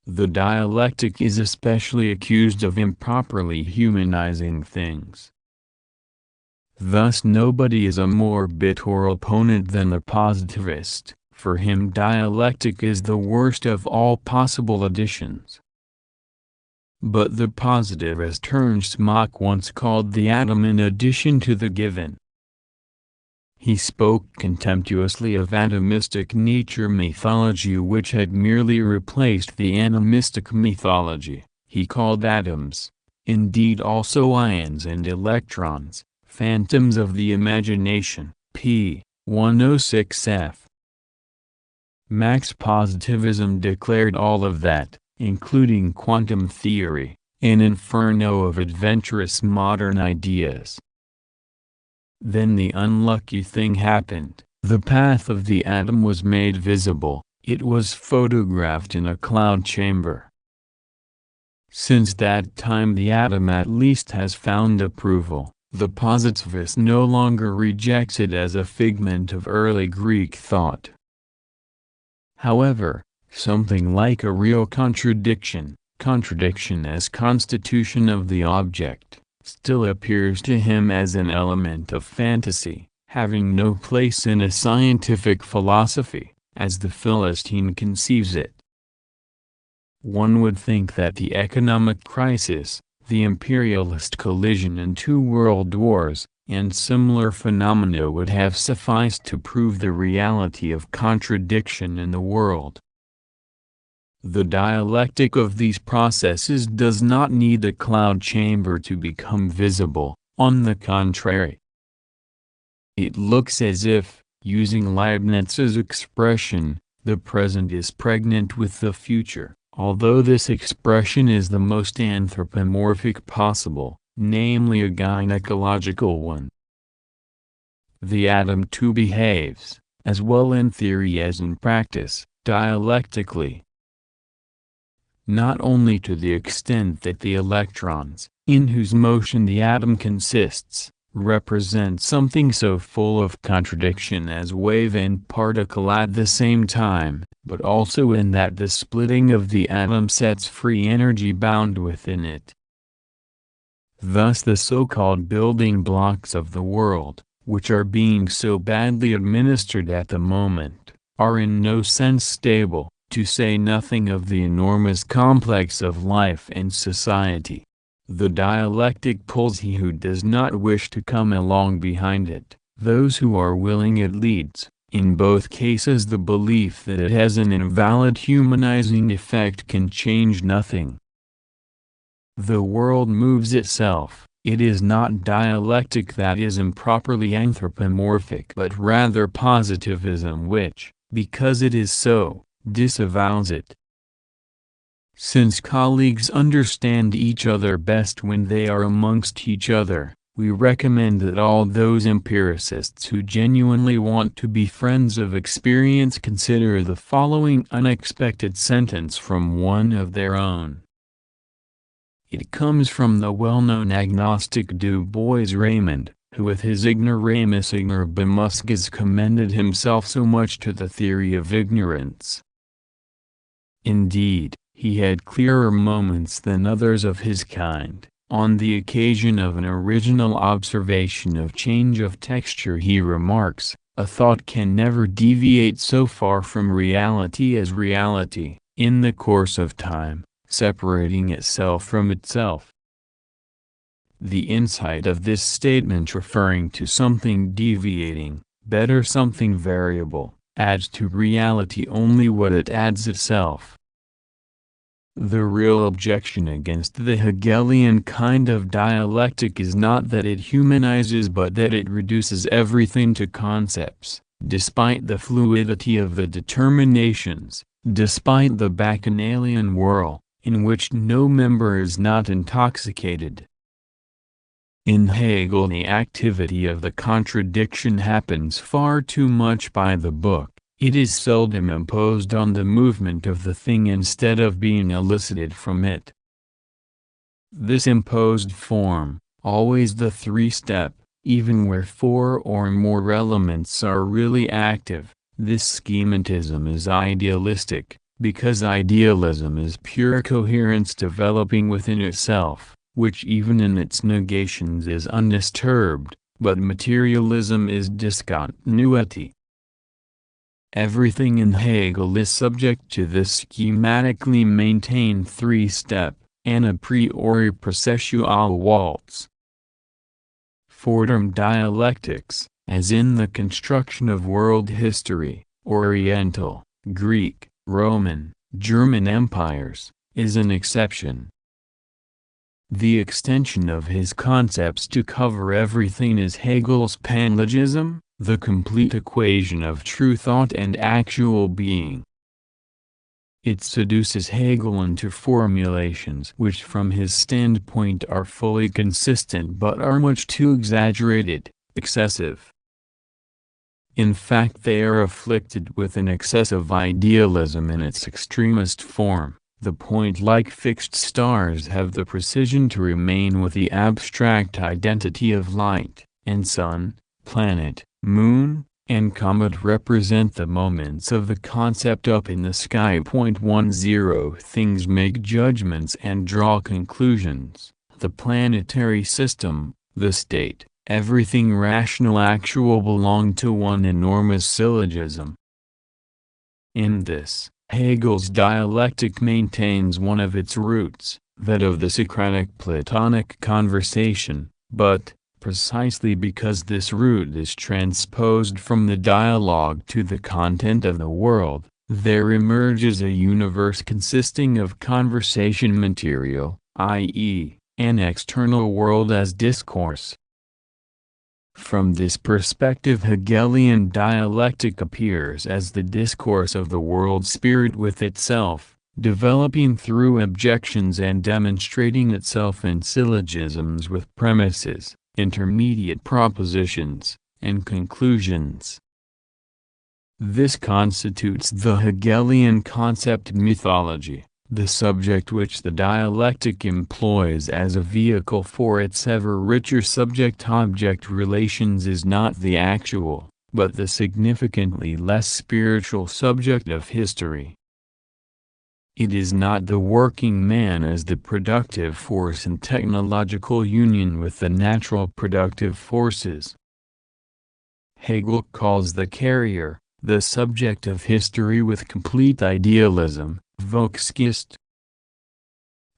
The dialectic is especially accused of improperly humanizing things. Thus nobody is a more bitter opponent than the positivist. For him dialectic is the worst of all possible additions. But the positivist Ernst Mach once called the atom an addition to the given. He spoke contemptuously of atomistic nature mythology which had merely replaced the animistic mythology. He called atoms, indeed also ions and electrons, phantoms of the imagination. p. 106f. Mach's positivism declared all of that, including quantum theory, an inferno of adventurous modern ideas. Then the unlucky thing happened. The path of the atom was made visible. It was photographed in a cloud chamber. Since that time the atom at least has found approval. The positivist no longer rejects it as a figment of early Greek thought. However, something like a real contradiction as constitution of the object, still appears to him as an element of fantasy, having no place in a scientific philosophy, as the Philistine conceives it. One would think that the economic crisis, the imperialist collision in 2 world wars, and similar phenomena would have sufficed to prove the reality of contradiction in the world. The dialectic of these processes does not need a cloud chamber to become visible, on the contrary. It looks as if, using Leibniz's expression, the present is pregnant with the future. Although this expression is the most anthropomorphic possible, namely a gynecological one. The atom too behaves, as well in theory as in practice, dialectically. Not only to the extent that the electrons, in whose motion the atom consists, represent something so full of contradiction as wave and particle at the same time, but also in that the splitting of the atom sets free energy bound within it. Thus the so-called building blocks of the world, which are being so badly administered at the moment, are in no sense stable, to say nothing of the enormous complex of life and society. The dialectic pulls he who does not wish to come along behind it, those who are willing it leads. In both cases the belief that it has an invalid humanizing effect can change nothing. The world moves itself. It is not dialectic that is improperly anthropomorphic, but rather positivism which, because it is so, disavows it. Since colleagues understand each other best when they are amongst each other, we recommend that all those empiricists who genuinely want to be friends of experience consider the following unexpected sentence from one of their own. It comes from the well-known agnostic Du Bois-Reymond, who with his ignoramus ignorabimus commended himself so much to the theory of ignorance. Indeed, he had clearer moments than others of his kind. On the occasion of an original observation of change of texture he remarks, a thought can never deviate so far from reality as reality, in the course of time, separating itself from itself. The insight of this statement referring to something deviating, better something variable, adds to reality only what it adds itself. The real objection against the Hegelian kind of dialectic is not that it humanizes but that it reduces everything to concepts, despite the fluidity of the determinations, despite the bacchanalian whirl, in which no member is not intoxicated. In Hegel the activity of the contradiction happens far too much by the book. It is seldom imposed on the movement of the thing instead of being elicited from it. This imposed form, always the 3-step, even where 4 or more elements are really active, this schematism is idealistic, because idealism is pure coherence developing within itself, which even in its negations is undisturbed, but materialism is discontinuity. Everything in Hegel is subject to this schematically maintained 3-step, and a priori processual waltz. Form dialectics, as in the construction of world history, Oriental, Greek, Roman, German empires, is an exception. The extension of his concepts to cover everything is Hegel's panlogism, the complete equation of true thought and actual being. It seduces Hegel into formulations which from his standpoint are fully consistent but are much too exaggerated, excessive. In fact, they are afflicted with an excessive idealism in its extremist form. The point-like fixed stars have the precision to remain with the abstract identity of light, and sun, planet, moon, and comet represent the moments of the concept up in the sky. 10 Things make judgments and draw conclusions. The planetary system, the state, everything rational actual belong to one enormous syllogism. In this, Hegel's dialectic maintains one of its roots, that of the Socratic Platonic conversation, but, precisely because this root is transposed from the dialogue to the content of the world, there emerges a universe consisting of conversation material, i.e., an external world as discourse. From this perspective, Hegelian dialectic appears as the discourse of the world spirit with itself, developing through objections and demonstrating itself in syllogisms with premises, intermediate propositions, and conclusions. This constitutes the Hegelian concept mythology, the subject which the dialectic employs as a vehicle for its ever richer subject-object relations is not the actual, but the significantly less spiritual subject of history. It is not the working man as the productive force in technological union with the natural productive forces. Hegel calls the carrier, the subject of history with complete idealism, Volksgeist.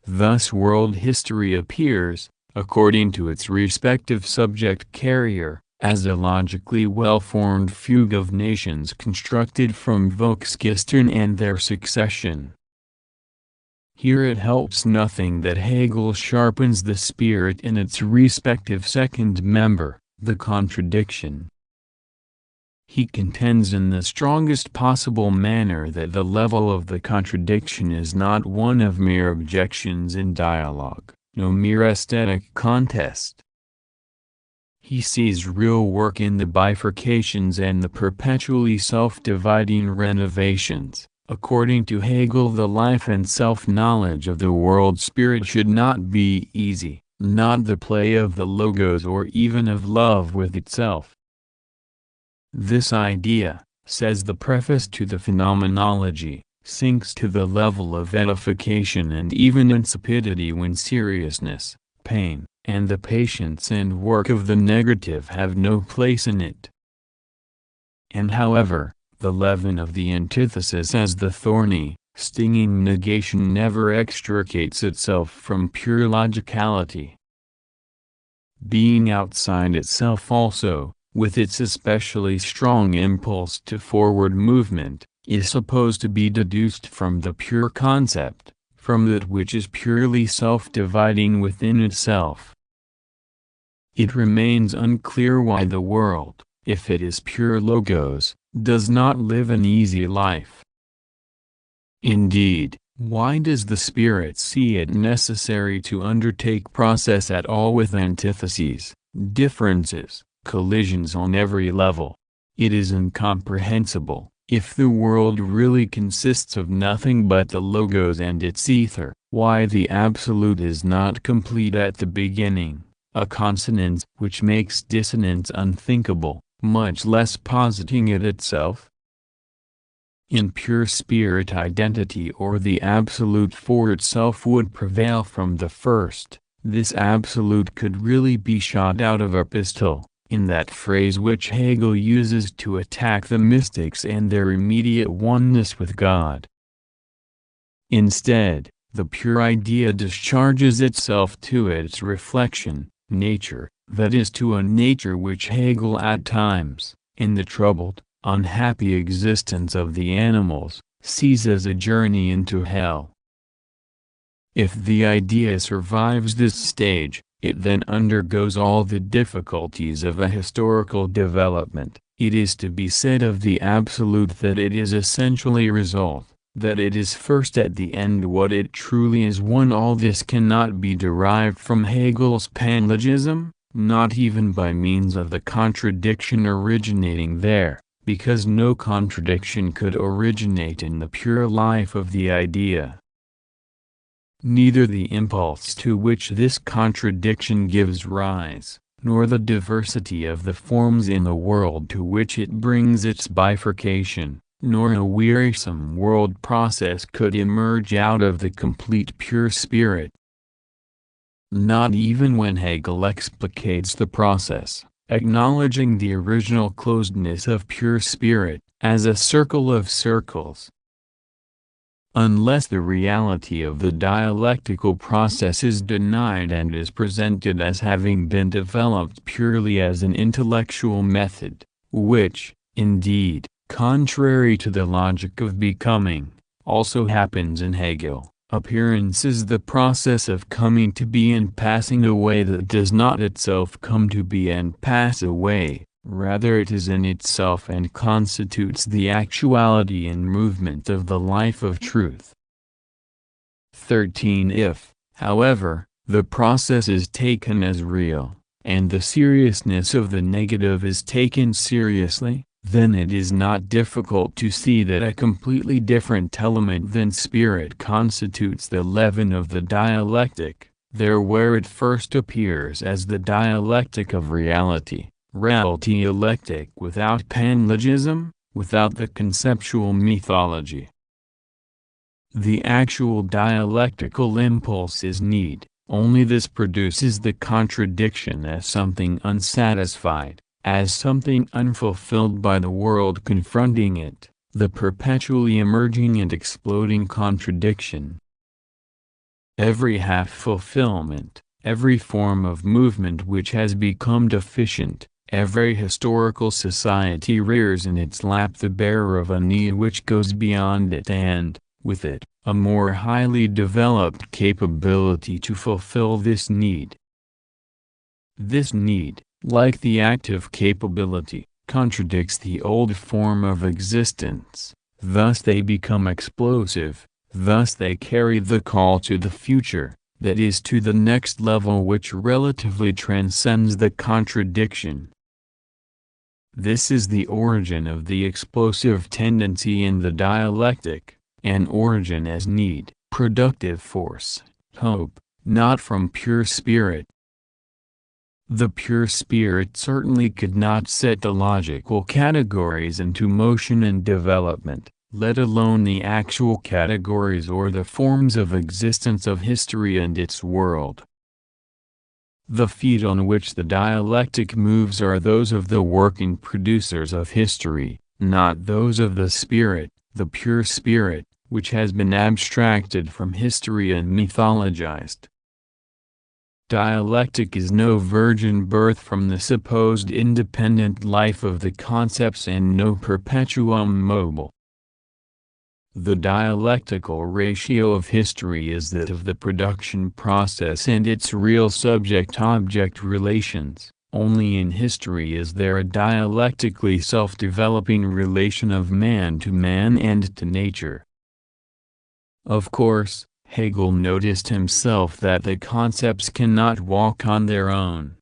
Thus world history appears, according to its respective subject carrier, as a logically well-formed fugue of nations constructed from Volksgeistern and their succession. Here it helps nothing that Hegel sharpens the spirit in its respective second member, the contradiction. He contends in the strongest possible manner that the level of the contradiction is not one of mere objections in dialogue, no mere aesthetic contest. He sees real work in the bifurcations and the perpetually self-dividing renovations. According to Hegel, the life and self-knowledge of the world spirit should not be easy, not the play of the logos or even of love with itself. This idea, says the preface to the Phenomenology, sinks to the level of edification and even insipidity when seriousness, pain, and the patience and work of the negative have no place in it. And however, the leaven of the antithesis as the thorny, stinging negation never extricates itself from pure logicality. Being outside itself also, with its especially strong impulse to forward movement, is supposed to be deduced from the pure concept, from that which is purely self-dividing within itself. It remains unclear why the world, if it is pure logos, does not live an easy life. Indeed, why does the spirit see it necessary to undertake process at all with antitheses, differences, collisions on every level? It is incomprehensible. If the world really consists of nothing but the logos and its ether, why the absolute is not complete at the beginning, a consonance which makes dissonance unthinkable, much less positing it itself? In pure spirit identity or the absolute for itself would prevail from the first, this absolute could really be shot out of epistle, in that phrase which Hegel uses to attack the mystics and their immediate oneness with God. Instead, the pure idea discharges itself to its reflection, nature, that is to a nature which Hegel at times, in the troubled, unhappy existence of the animals, sees as a journey into hell. If the idea survives this stage, it then undergoes all the difficulties of a historical development. It is to be said of the absolute that it is essentially result, that it is first at the end what it truly is. All this cannot be derived from Hegel's panlogism, not even by means of the contradiction originating there, because no contradiction could originate in the pure life of the idea. Neither the impulse to which this contradiction gives rise, nor the diversity of the forms in the world to which it brings its bifurcation, nor a wearisome world process could emerge out of the complete pure spirit. Not even when Hegel explicates the process, acknowledging the original closedness of pure spirit, as a circle of circles. Unless the reality of the dialectical process is denied and is presented as having been developed purely as an intellectual method, which, indeed, contrary to the logic of becoming, also happens in Hegel, appearance is the process of coming to be and passing away that does not itself come to be and pass away. Rather it is in itself and constitutes the actuality and movement of the life of truth. 13. If, however, the process is taken as real, and the seriousness of the negative is taken seriously, then it is not difficult to see that a completely different element than spirit constitutes the leaven of the dialectic, there where it first appears as the dialectic of reality. Dialectic without panlogism, without the conceptual mythology. The actual dialectical impulse is need, only this produces the contradiction as something unsatisfied, as something unfulfilled by the world confronting it, the perpetually emerging and exploding contradiction. Every half-fulfillment, every form of movement which has become deficient, every historical society rears in its lap the bearer of a need which goes beyond it and, with it, a more highly developed capability to fulfill this need. This need, like the active capability, contradicts the old form of existence, thus they become explosive, thus they carry the call to the future, that is to the next level which relatively transcends the contradiction. This is the origin of the explosive tendency in the dialectic, an origin as need, productive force, hope, not from pure spirit. The pure spirit certainly could not set the logical categories into motion and development, let alone the actual categories or the forms of existence of history and its world. The feet on which the dialectic moves are those of the working producers of history, not those of the spirit, the pure spirit, which has been abstracted from history and mythologized. Dialectic is no virgin birth from the supposed independent life of the concepts and no perpetuum mobile. The dialectical ratio of history is that of the production process and its real subject-object relations. Only in history is there a dialectically self-developing relation of man to man and to nature. Of course, Hegel noticed himself that the concepts cannot walk on their own.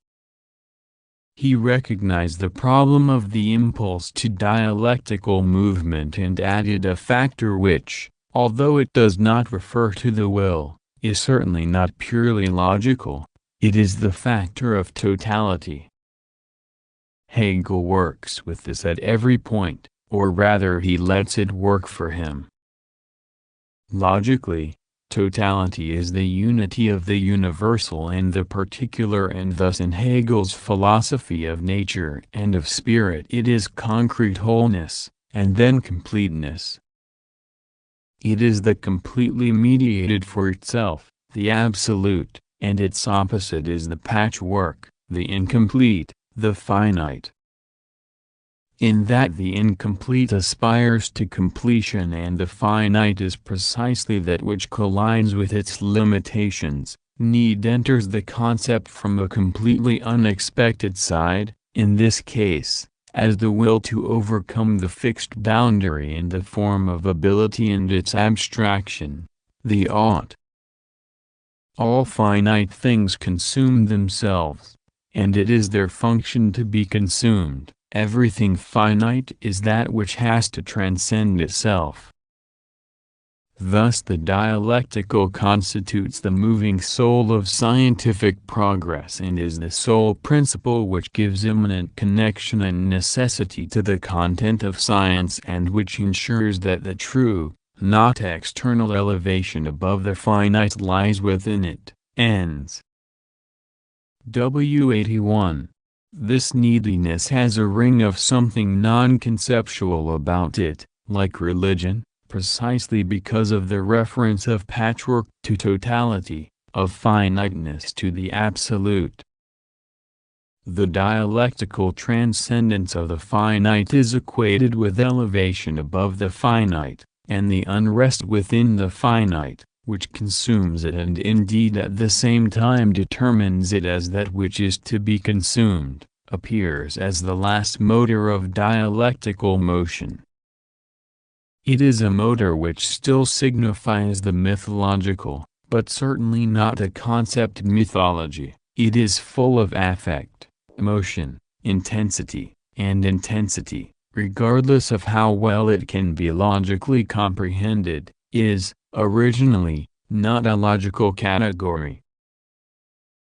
He recognized the problem of the impulse to dialectical movement and added a factor which, although it does not refer to the will, is certainly not purely logical. It is the factor of totality. Hegel works with this at every point, or rather he lets it work for him. Logically, totality is the unity of the universal and the particular, and thus in Hegel's philosophy of nature and of spirit it is concrete wholeness, and then completeness. It is the completely mediated for itself, the absolute, and its opposite is the patchwork, the incomplete, the finite. In that the incomplete aspires to completion and the finite is precisely that which collides with its limitations, need enters the concept from a completely unexpected side, in this case, as the will to overcome the fixed boundary in the form of ability and its abstraction, the ought. All finite things consume themselves, and it is their function to be consumed. Everything finite is that which has to transcend itself. Thus the dialectical constitutes the moving soul of scientific progress and is the sole principle which gives immanent connection and necessity to the content of science and which ensures that the true, not external elevation above the finite lies within it. Ends. W81. This neediness has a ring of something non-conceptual about it, like religion, precisely because of the reference of patchwork to totality, of finiteness to the absolute. The dialectical transcendence of the finite is equated with elevation above the finite, and the unrest within the finite, which consumes it and indeed at the same time determines it as that which is to be consumed, appears as the last motor of dialectical motion. It is a motor which still signifies the mythological, but certainly not a concept mythology. It is full of affect, emotion, intensity, regardless of how well it can be logically comprehended, is, originally, not a logical category.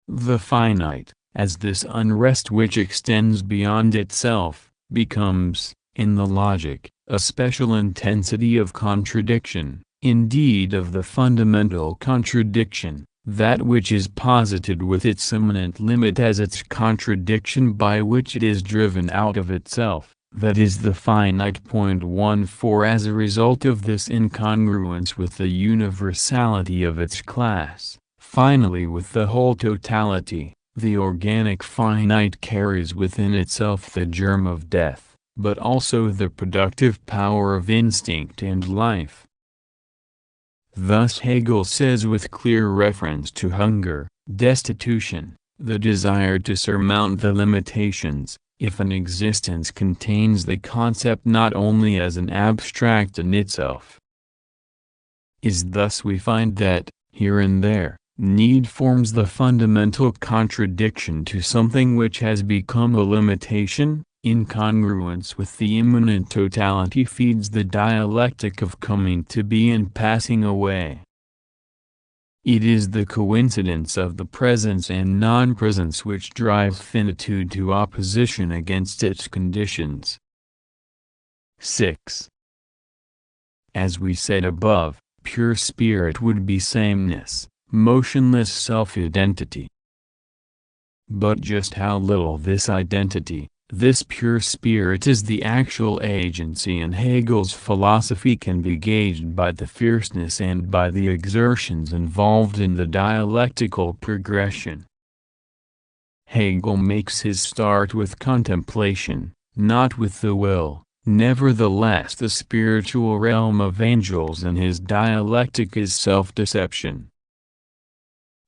The finite, as this unrest which extends beyond itself, becomes, in the logic, a special intensity of contradiction, indeed of the fundamental contradiction, that which is posited with its immanent limit as its contradiction by which it is driven out of itself, that is the finite point. 1. As a result of this incongruence with the universality of its class, finally with the whole totality, the organic finite carries within itself the germ of death, but also the productive power of instinct and life. Thus Hegel says with clear reference to hunger, destitution, the desire to surmount the limitations, if an existence contains the concept not only as an abstract in itself, is thus we find that, here and there, need forms the fundamental contradiction to something which has become a limitation. Incongruence with the immanent totality feeds the dialectic of coming to be and passing away. It is the coincidence of the presence and non-presence which drives finitude to opposition against its conditions. 6. As we said above, pure spirit would be sameness, motionless self-identity. But just how little this identity, this pure spirit is the actual agency in Hegel's philosophy can be gauged by the fierceness and by the exertions involved in the dialectical progression. Hegel makes his start with contemplation, not with the will. Nevertheless, the spiritual realm of angels in his dialectic is self-deception.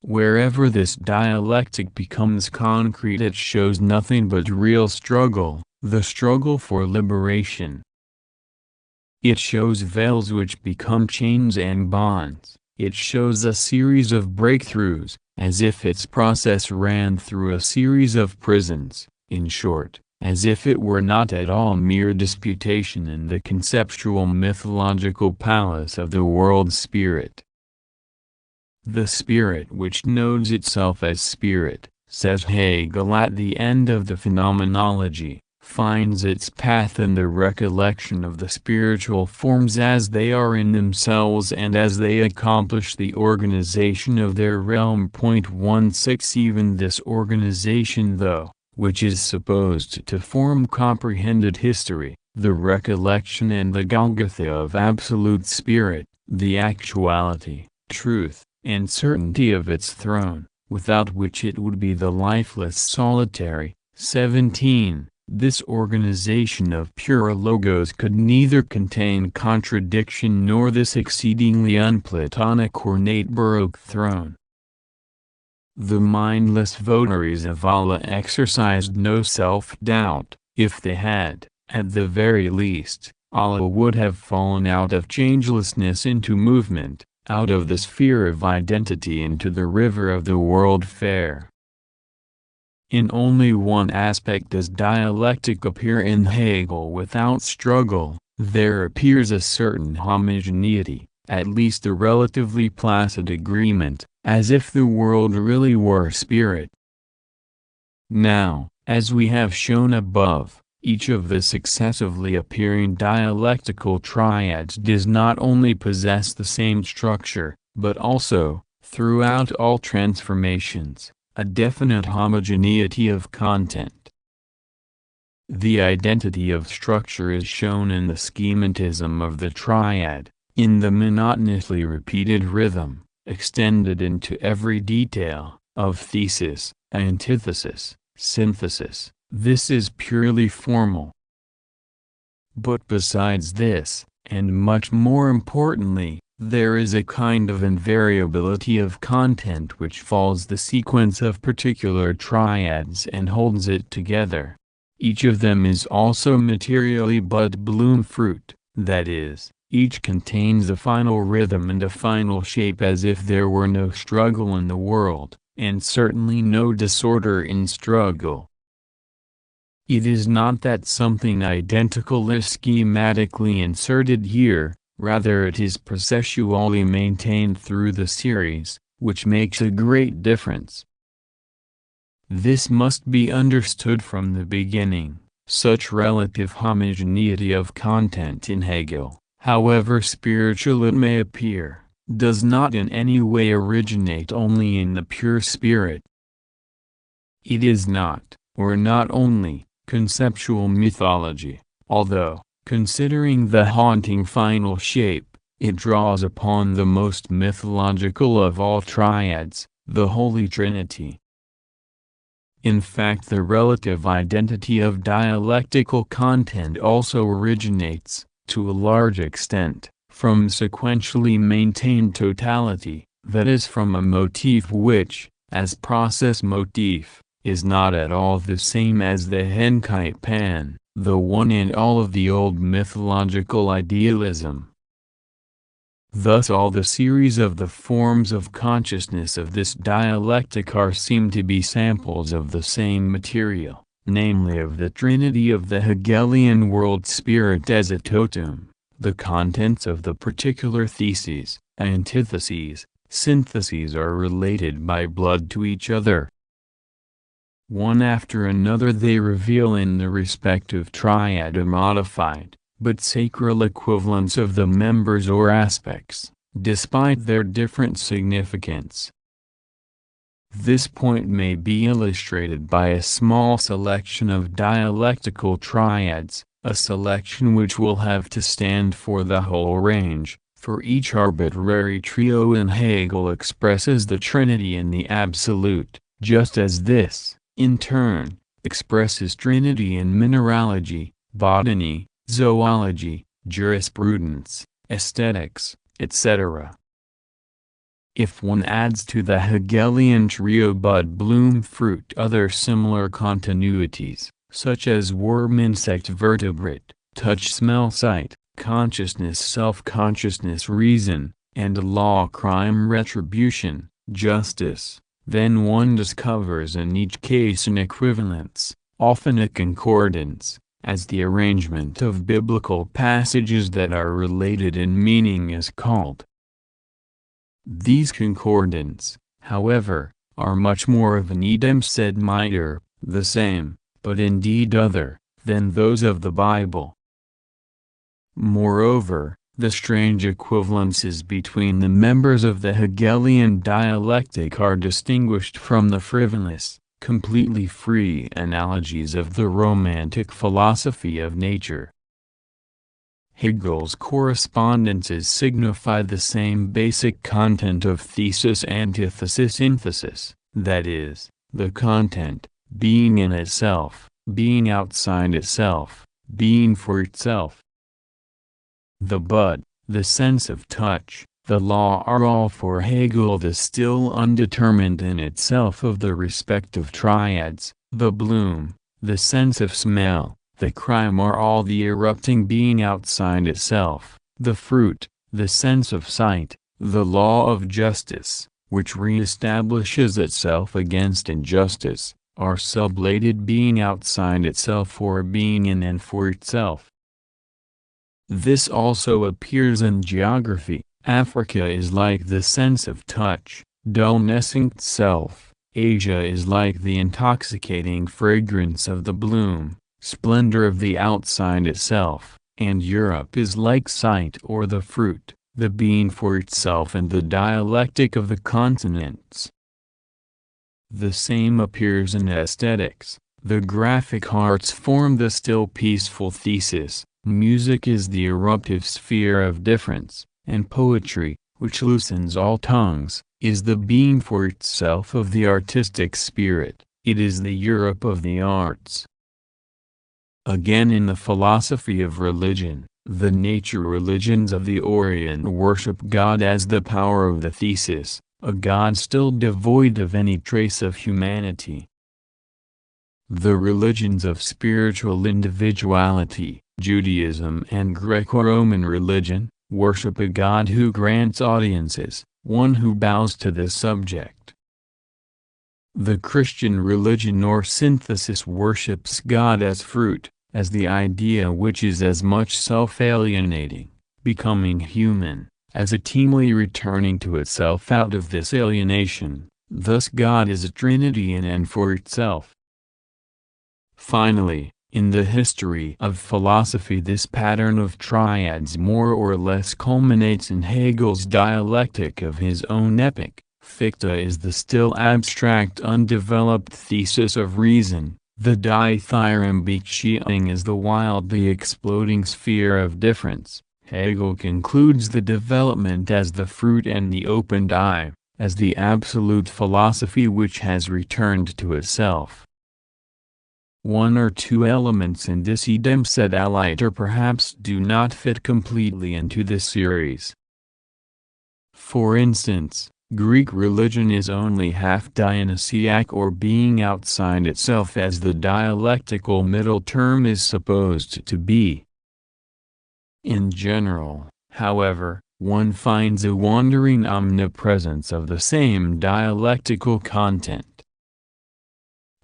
Wherever this dialectic becomes concrete, it shows nothing but real struggle, the struggle for liberation. It shows veils which become chains and bonds. It shows a series of breakthroughs, as if its process ran through a series of prisons, in short, as if it were not at all mere disputation in the conceptual mythological palace of the world spirit. The spirit which knows itself as spirit, says Hegel at the end of the Phenomenology, finds its path in the recollection of the spiritual forms as they are in themselves and as they accomplish the organization of their realm. 16 Even this organization, though, which is supposed to form comprehended history, the recollection and the Golgotha of absolute spirit, the actuality, truth, and certainty of its throne, without which it would be the lifeless solitary. 17. This organization of pure logos could neither contain contradiction nor this exceedingly unplatonic ornate Baroque throne. The mindless votaries of Allah exercised no self-doubt. If they had, at the very least, Allah would have fallen out of changelessness into movement, out of the sphere of identity into the river of the world fair. In only one aspect does dialectic appear in Hegel without struggle. There appears a certain homogeneity, at least a relatively placid agreement, as if the world really were spirit. Now, as we have shown above, each of the successively appearing dialectical triads does not only possess the same structure, but also, throughout all transformations, a definite homogeneity of content. The identity of structure is shown in the schematism of the triad, in the monotonously repeated rhythm, extended into every detail, of thesis, antithesis, synthesis. This is purely formal. But besides this, and much more importantly, there is a kind of invariability of content which follows the sequence of particular triads and holds it together. Each of them is also materially bud bloom fruit, that is, each contains a final rhythm and a final shape, as if there were no struggle in the world, and certainly no disorder in struggle. It is not that something identical is schematically inserted here, rather it is processually maintained through the series, which makes a great difference. This must be understood from the beginning. Such relative homogeneity of content in Hegel, however spiritual it may appear, does not in any way originate only in the pure spirit. It is not, or not only, conceptual mythology, although, considering the haunting final shape, it draws upon the most mythological of all triads, the Holy Trinity. In fact, the relative identity of dialectical content also originates, to a large extent, from sequentially maintained totality, that is, from a motif which, as process motif, is not at all the same as the Henkai Pan, the one and all of the old mythological idealism. Thus all the series of the forms of consciousness of this dialectic are seen to be samples of the same material, namely of the trinity of the Hegelian world spirit as a totem. The contents of the particular theses, antitheses, syntheses are related by blood to each other. One after another they reveal in the respective triad a modified, but sacral equivalence of the members or aspects, despite their different significance. This point may be illustrated by a small selection of dialectical triads, a selection which will have to stand for the whole range, for each arbitrary trio in Hegel expresses the Trinity in the absolute, just as this, in turn, expresses Trinity in mineralogy, botany, zoology, jurisprudence, aesthetics, etc. If one adds to the Hegelian trio bud bloom fruit other similar continuities, such as worm insect vertebrate, touch smell sight, consciousness self-consciousness reason, and law crime retribution, justice, then one discovers in each case an equivalence, often a concordance, as the arrangement of biblical passages that are related in meaning is called. These concordants, however, are much more of an idem sed miter, the same, but indeed other, than those of the Bible. Moreover, the strange equivalences between the members of the Hegelian dialectic are distinguished from the frivolous, completely free analogies of the romantic philosophy of nature. Hegel's correspondences signify the same basic content of thesis antithesis synthesis, that is, the content, being in itself, being outside itself, being for itself. The bud, the sense of touch, the law are all for Hegel the still undetermined in itself of the respective triads, the bloom, the sense of smell, the crime are all the erupting being outside itself, the fruit, the sense of sight, the law of justice, which re-establishes itself against injustice, are sublated being outside itself or being in and for itself. This also appears in geography. Africa is like the sense of touch, dullness in itself. Asia is like the intoxicating fragrance of the bloom, splendor of the outside itself, and Europe is like sight or the fruit, the being for itself and the dialectic of the continents. The same appears in aesthetics. The graphic arts form the still peaceful thesis, music is the eruptive sphere of difference, and poetry, which loosens all tongues, is the being for itself of the artistic spirit. It is the Europe of the arts. Again, in the philosophy of religion, the nature religions of the Orient worship God as the power of the thesis, a God still devoid of any trace of humanity. The religions of spiritual individuality, Judaism and Greco-Roman religion, worship a God who grants audiences, one who bows to the subject. The Christian religion or synthesis worships God as fruit, as the idea which is as much self-alienating, becoming human, as a teemly returning to itself out of this alienation. Thus God is a trinity in and for itself. Finally, in the history of philosophy, this pattern of triads more or less culminates in Hegel's dialectic of his own epoch. Fichte is the still abstract undeveloped thesis of reason, the Dithyrambic is the wildly exploding sphere of difference. Hegel concludes the development as the fruit and the opened eye, as the absolute philosophy which has returned to itself. One or two elements in this idem Aliter perhaps do not fit completely into this series. For instance, Greek religion is only half Dionysiac or being outside itself as the dialectical middle term is supposed to be. In general, however, one finds a wandering omnipresence of the same dialectical content.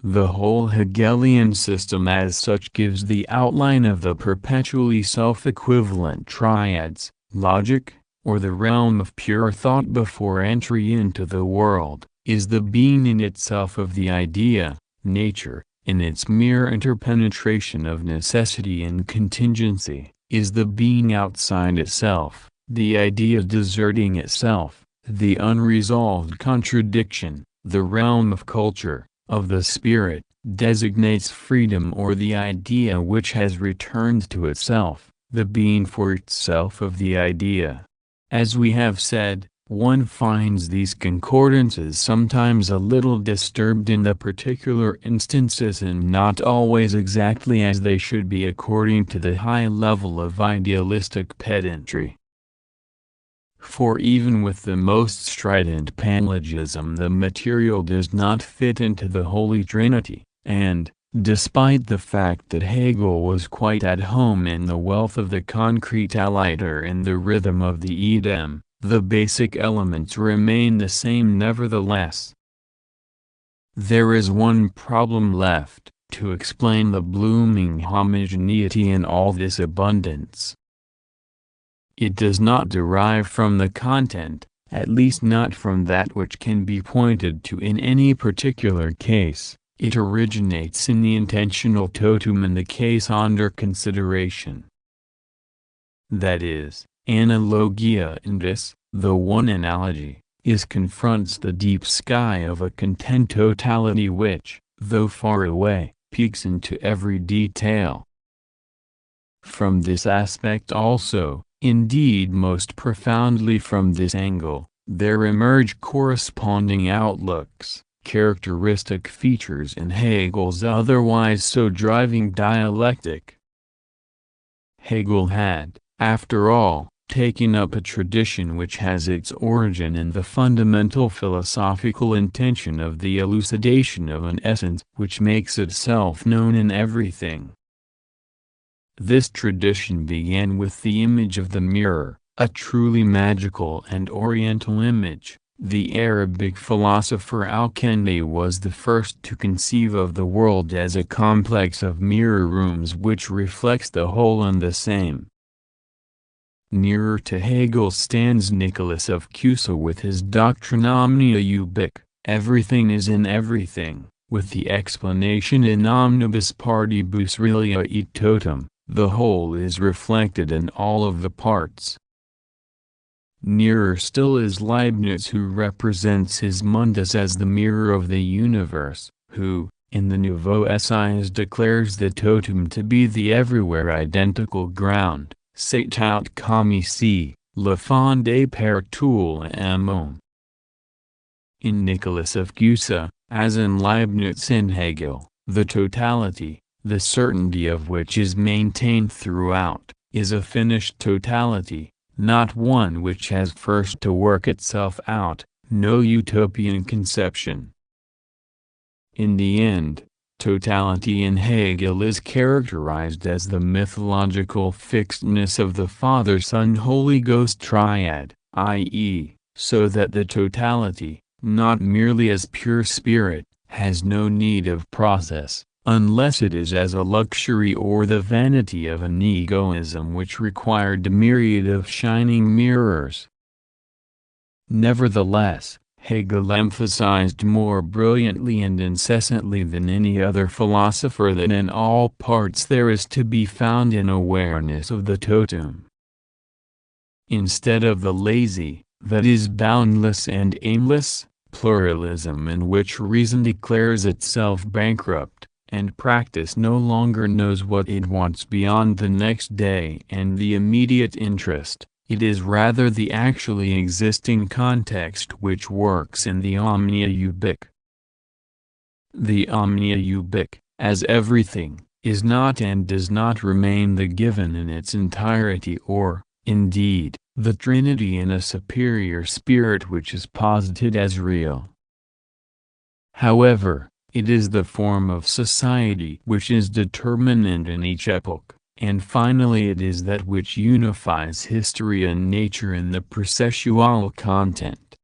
The whole Hegelian system as such gives the outline of the perpetually self-equivalent triads, logic, or the realm of pure thought before entry into the world, is the being in itself of the idea, nature, in its mere interpenetration of necessity and contingency, is the being outside itself, the idea deserting itself, the unresolved contradiction, the realm of culture, of the spirit, designates freedom or the idea which has returned to itself, the being for itself of the idea. As we have said, one finds these concordances sometimes a little disturbed in the particular instances and not always exactly as they should be according to the high level of idealistic pedantry. For even with the most strident panlogism the material does not fit into the Holy Trinity, and, despite the fact that Hegel was quite at home in the wealth of the concrete Aliter and the rhythm of the idem, the basic elements remain the same nevertheless. There is one problem left, to explain the blooming homogeneity in all this abundance. It does not derive from the content, at least not from that which can be pointed to in any particular case. It originates in the intentional totum in the case under consideration. That is, analogia in this, the one analogy, confronts the deep sky of a content totality which, though far away, peeks into every detail. From this aspect also, indeed most profoundly from this angle, there emerge corresponding outlooks, characteristic features in Hegel's otherwise so driving dialectic. Hegel had, after all, taken up a tradition which has its origin in the fundamental philosophical intention of the elucidation of an essence which makes itself known in everything. This tradition began with the image of the mirror, a truly magical and oriental image, The Arabic philosopher Al-Kindi was the first to conceive of the world as a complex of mirror rooms which reflects the whole and the same. Nearer to Hegel stands Nicholas of Cusa with his doctrine omnia ubique, everything is in everything, with the explanation in omnibus partibus relia et totum, the whole is reflected in all of the parts. Nearer still is Leibniz, who represents his mundus as the mirror of the universe, who, in the Nouveau Essays declares the totem to be the everywhere identical ground, c'est tout comme ici, le fond des partout aimant. In Nicholas of Cusa, as in Leibniz and Hegel, the totality, the certainty of which is maintained throughout, is a finished totality, not one which has first to work itself out, no utopian conception. In the end, totality in Hegel is characterized as the mythological fixedness of the Father Son Holy Ghost triad, i.e., so that the totality, not merely as pure spirit, has no need of process, unless it is as a luxury or the vanity of an egoism which required a myriad of shining mirrors. Nevertheless, Hegel emphasized more brilliantly and incessantly than any other philosopher that in all parts there is to be found an awareness of the totem. Instead of the lazy, that is boundless and aimless, pluralism in which reason declares itself bankrupt, and practice no longer knows what it wants beyond the next day and the immediate interest, it is rather the actually existing context which works in the omnia ubique. The omnia ubique, as everything, is not and does not remain the given in its entirety or, indeed, the Trinity in a superior spirit which is posited as real. However, it is the form of society which is determinant in each epoch, and finally it is that which unifies history and nature in the processual content.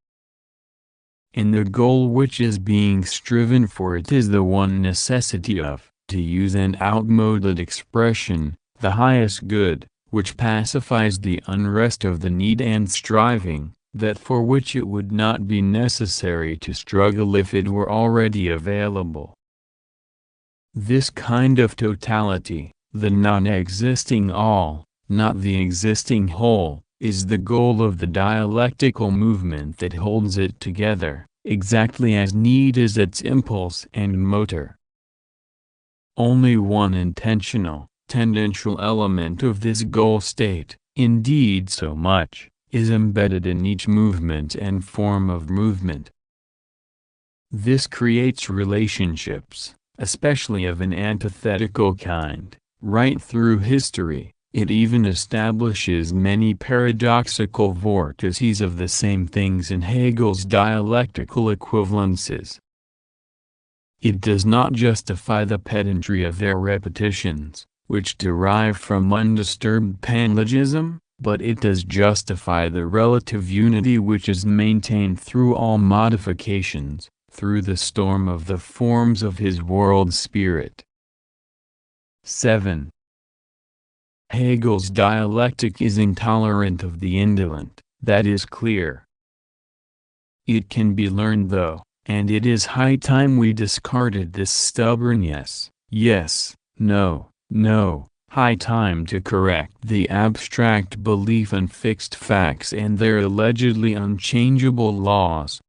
And the goal which is being striven for it is the one necessity of, to use an outmoded expression, the highest good, which pacifies the unrest of the need and striving, that for which it would not be necessary to struggle if it were already available. This kind of totality, the non-existing all, not the existing whole, is the goal of the dialectical movement that holds it together, exactly as need is its impulse and motor. Only one intentional, tendential element of this goal state, indeed so much, is embedded in each movement and form of movement. This creates relationships, especially of an antithetical kind, right through history. It even establishes many paradoxical vortices of the same things in Hegel's dialectical equivalences. It does not justify the pedantry of their repetitions, which derive from undisturbed panlogism, but it does justify the relative unity which is maintained through all modifications, through the storm of the forms of his world spirit. 7. Hegel's dialectic is intolerant of the indolent, that is clear. It can be learned though, and it is high time we discarded this stubborn yes, no, high time to correct the abstract belief in fixed facts and their allegedly unchangeable laws.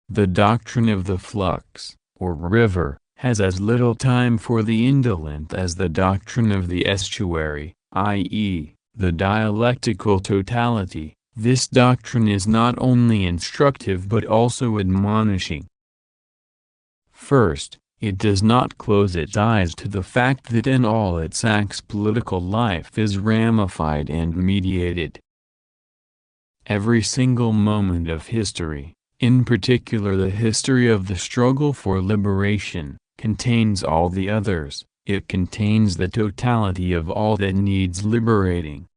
The doctrine of the flux, or river, has as little time for the indolent as the doctrine of the estuary, i.e., the dialectical totality. This doctrine is not only instructive but also admonishing. First, it does not close its eyes to the fact that in all its acts political life is ramified and mediated. Every single moment of history, in particular the history of the struggle for liberation, contains all the others. It contains the totality of all that needs liberating.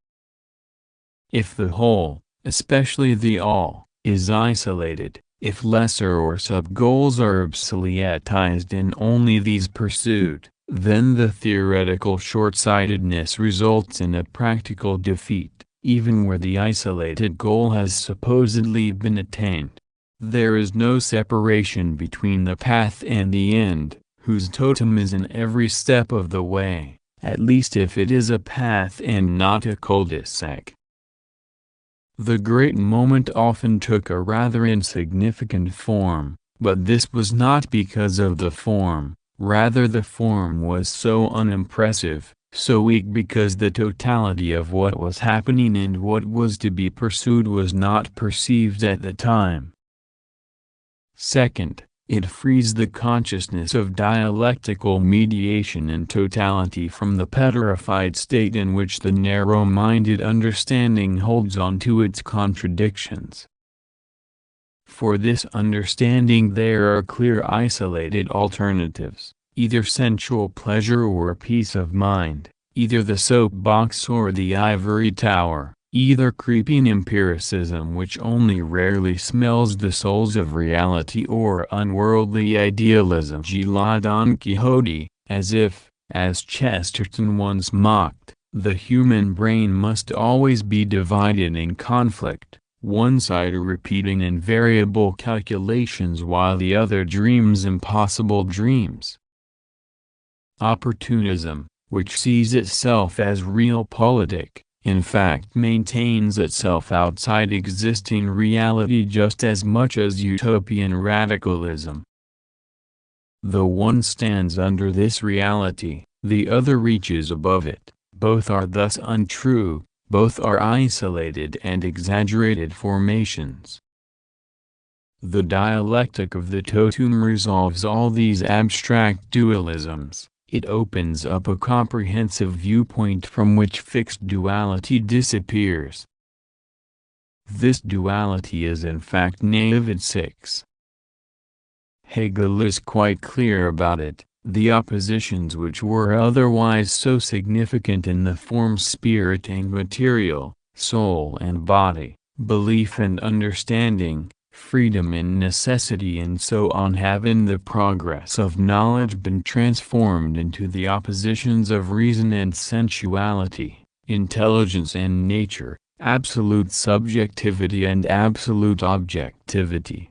If the whole, especially the all, is isolated, if lesser or sub-goals are obsoletized and only these pursued, then the theoretical short-sightedness results in a practical defeat, even where the isolated goal has supposedly been attained. There is no separation between the path and the end, whose totem is in every step of the way, at least if it is a path and not a cul-de-sac. The great moment often took a rather insignificant form, but this was not because of the form, rather the form was so unimpressive, so weak because the totality of what was happening and what was to be pursued was not perceived at the time. Second, it frees the consciousness of dialectical mediation and totality from the petrified state in which the narrow-minded understanding holds on to its contradictions. For this understanding there are clear isolated alternatives, either sensual pleasure or peace of mind, either the soapbox or the ivory tower, either creeping empiricism which only rarely smells the souls of reality or unworldly idealism à la Don Quixote, as if, as Chesterton once mocked, the human brain must always be divided in conflict, one side repeating invariable calculations while the other dreams impossible dreams. Opportunism, which sees itself as realpolitik, in fact maintains itself outside existing reality just as much as utopian radicalism. The one stands under this reality, the other reaches above it, both are thus untrue, both are isolated and exaggerated formations. The dialectic of the totem resolves all these abstract dualisms. It opens up a comprehensive viewpoint from which fixed duality disappears. This duality is in fact naive at 6. Hegel is quite clear about it. The oppositions which were otherwise so significant in the forms spirit and material, soul and body, belief and understanding, freedom and necessity and so on have in the progress of knowledge been transformed into the oppositions of reason and sensuality, intelligence and nature, absolute subjectivity and absolute objectivity.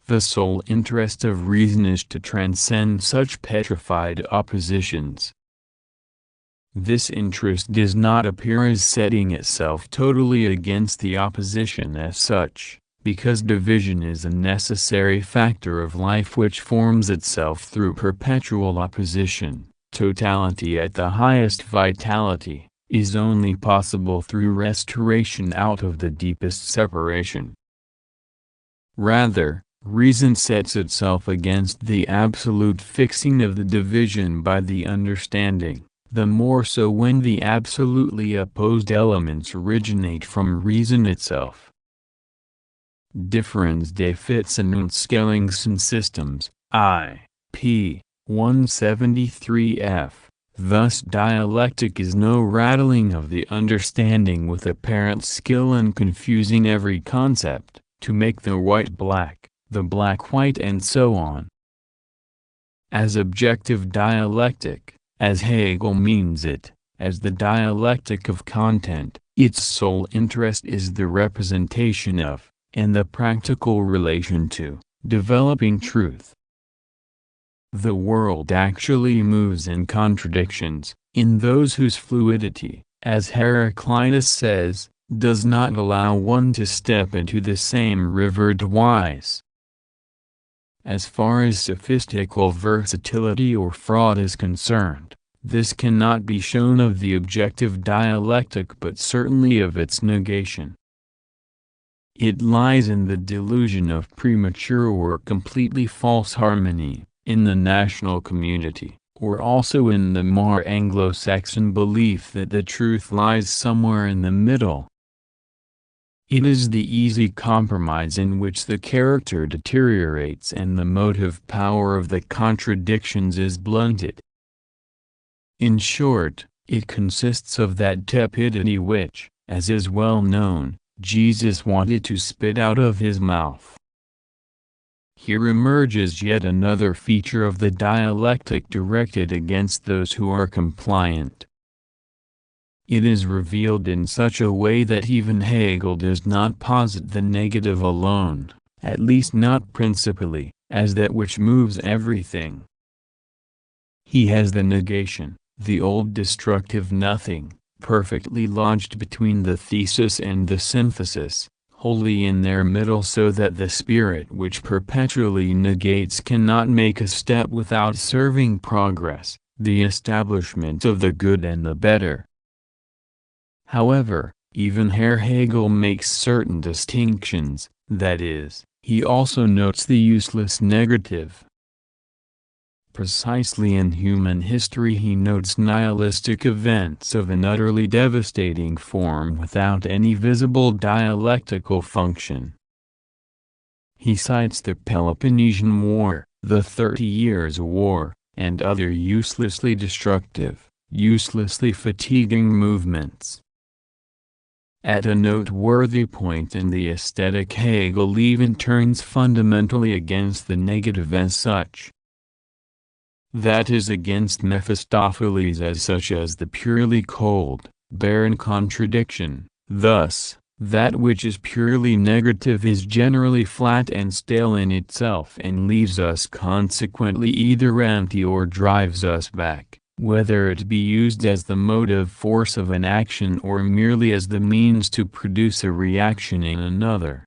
The sole interest of reason is to transcend such petrified oppositions. This interest does not appear as setting itself totally against the opposition as such, because division is a necessary factor of life which forms itself through perpetual opposition. Totality at the highest vitality is only possible through restoration out of the deepest separation. Rather, reason sets itself against the absolute fixing of the division by the understanding, the more so when the absolutely opposed elements originate from reason itself. Differens de Fitzenundskellingsn Systems, I.P. 173f. Thus dialectic is no rattling of the understanding with apparent skill and confusing every concept, to make the white black, the black white and so on. As objective dialectic, as Hegel means it, as the dialectic of content, its sole interest is the representation of, and the practical relation to, developing truth. The world actually moves in contradictions, in those whose fluidity, as Heraclitus says, does not allow one to step into the same river twice. As far as sophistical versatility or fraud is concerned, this cannot be shown of the objective dialectic but certainly of its negation. It lies in the delusion of premature or completely false harmony, in the national community, or also in the more Anglo-Saxon belief that the truth lies somewhere in the middle. It is the easy compromise in which the character deteriorates and the motive power of the contradictions is blunted. In short, it consists of that tepidity which, as is well known, Jesus wanted to spit out of his mouth. Here emerges yet another feature of the dialectic directed against those who are compliant. It is revealed in such a way that even Hegel does not posit the negative alone, at least not principally, as that which moves everything. He has the negation, the old destructive nothing, perfectly lodged between the thesis and the synthesis, wholly in their middle, so that the spirit which perpetually negates cannot make a step without serving progress, the establishment of the good and the better. However, even Herr Hegel makes certain distinctions, that is, he also notes the useless negative. Precisely in human history he notes nihilistic events of an utterly devastating form without any visible dialectical function. He cites the Peloponnesian War, the 30 Years' War, and other uselessly destructive, uselessly fatiguing movements. At a noteworthy point in the aesthetic, Hegel even turns fundamentally against the negative as such. That is, against Mephistopheles as such as the purely cold, barren contradiction. Thus, that which is purely negative is generally flat and stale in itself and leaves us consequently either empty or drives us back, whether it be used as the motive force of an action or merely as the means to produce a reaction in another.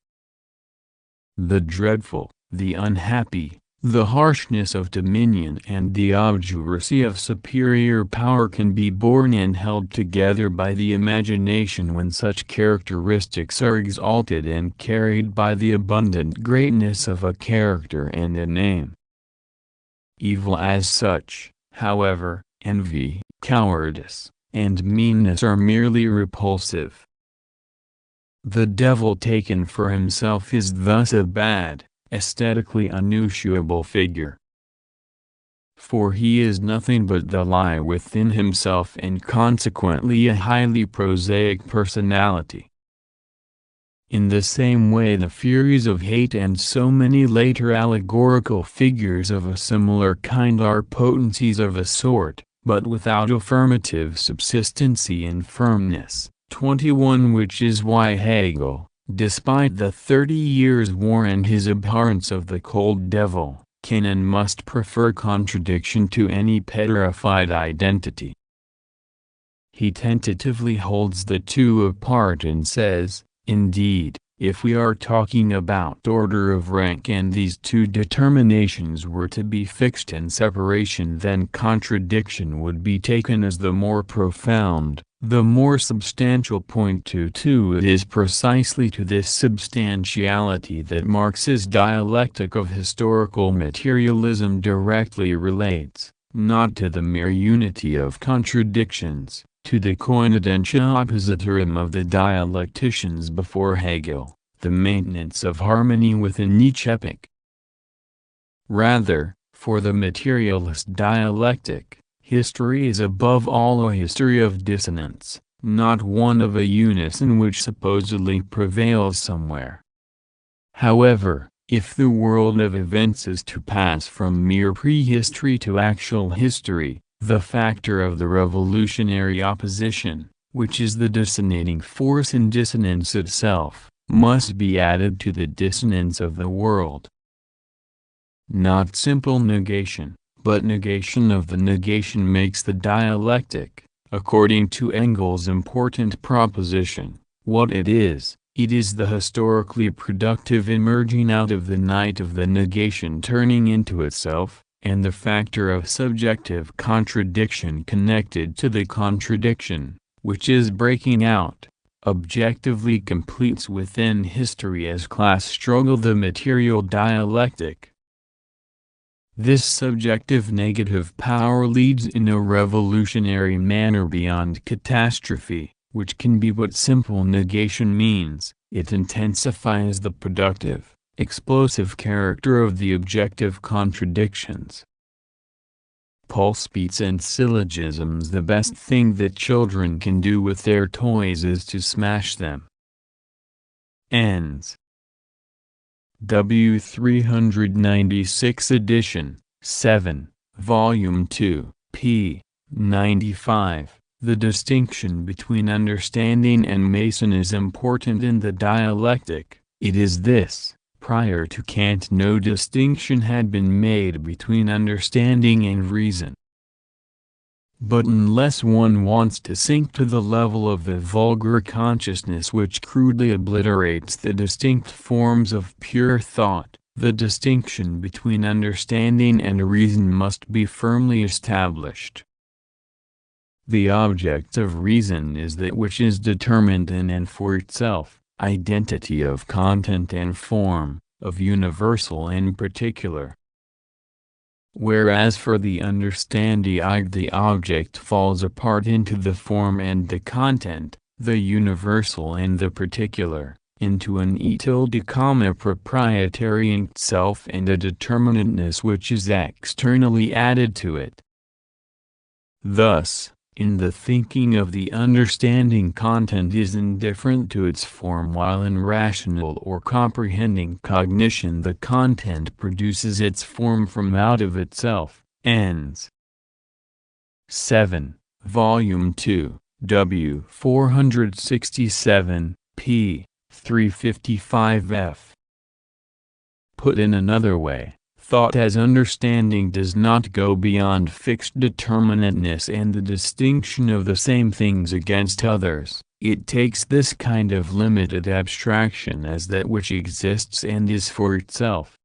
The dreadful, the unhappy, the harshness of dominion and the obduracy of superior power can be borne and held together by the imagination when such characteristics are exalted and carried by the abundant greatness of a character and a name. Evil as such, however, envy, cowardice, and meanness are merely repulsive. The devil taken for himself is thus a bad, aesthetically unusual figure. For he is nothing but the lie within himself and consequently a highly prosaic personality. In the same way the Furies of Hate and so many later allegorical figures of a similar kind are potencies of a sort, but without affirmative subsistency and firmness. 21 Which is why Hegel, despite the 30 Years' War and his abhorrence of the cold devil, can and must prefer contradiction to any petrified identity. He tentatively holds the two apart and says, indeed, if we are talking about order of rank and these two determinations were to be fixed in separation, then contradiction would be taken as the more profound, the more substantial point. It is precisely to this substantiality that Marx's dialectic of historical materialism directly relates, not to the mere unity of contradictions, to the coincidentia oppositorum of the dialecticians before Hegel, the maintenance of harmony within each epoch. Rather, for the materialist dialectic, history is above all a history of dissonance, not one of a unison which supposedly prevails somewhere. However, if the world of events is to pass from mere prehistory to actual history, the factor of the revolutionary opposition, which is the dissonating force in dissonance itself, must be added to the dissonance of the world. Not simple negation, but negation of the negation makes the dialectic, according to Engels' important proposition, what it is. It is the historically productive emerging out of the night of the negation turning into itself, and the factor of subjective contradiction connected to the contradiction, which is breaking out, objectively completes within history as class struggle the material dialectic. This subjective negative power leads in a revolutionary manner beyond catastrophe, which can be what simple negation means. It intensifies the productive, explosive character of the objective contradictions. Pulse beats and syllogisms. The best thing that children can do with their toys is to smash them. Ends. W 396 edition, 7, Volume 2, p. 95. The distinction between understanding and Mason is important in the dialectic. It is this: prior to Kant no distinction had been made between understanding and reason. But unless one wants to sink to the level of the vulgar consciousness which crudely obliterates the distinct forms of pure thought, the distinction between understanding and reason must be firmly established. The object of reason is that which is determined in and for itself, identity of content and form, of universal and particular. Whereas for the understanding the object falls apart into the form and the content, the universal and the particular, into an proprietary self and a determinateness which is externally added to it. Thus, in the thinking of the understanding content is indifferent to its form, while in rational or comprehending cognition the content produces its form from out of itself. Ends. 7, Volume 2, W 467, p. 355 f. Put in another way, thought as understanding does not go beyond fixed determinateness and the distinction of the same things against others. It takes this kind of limited abstraction as that which exists and is for itself.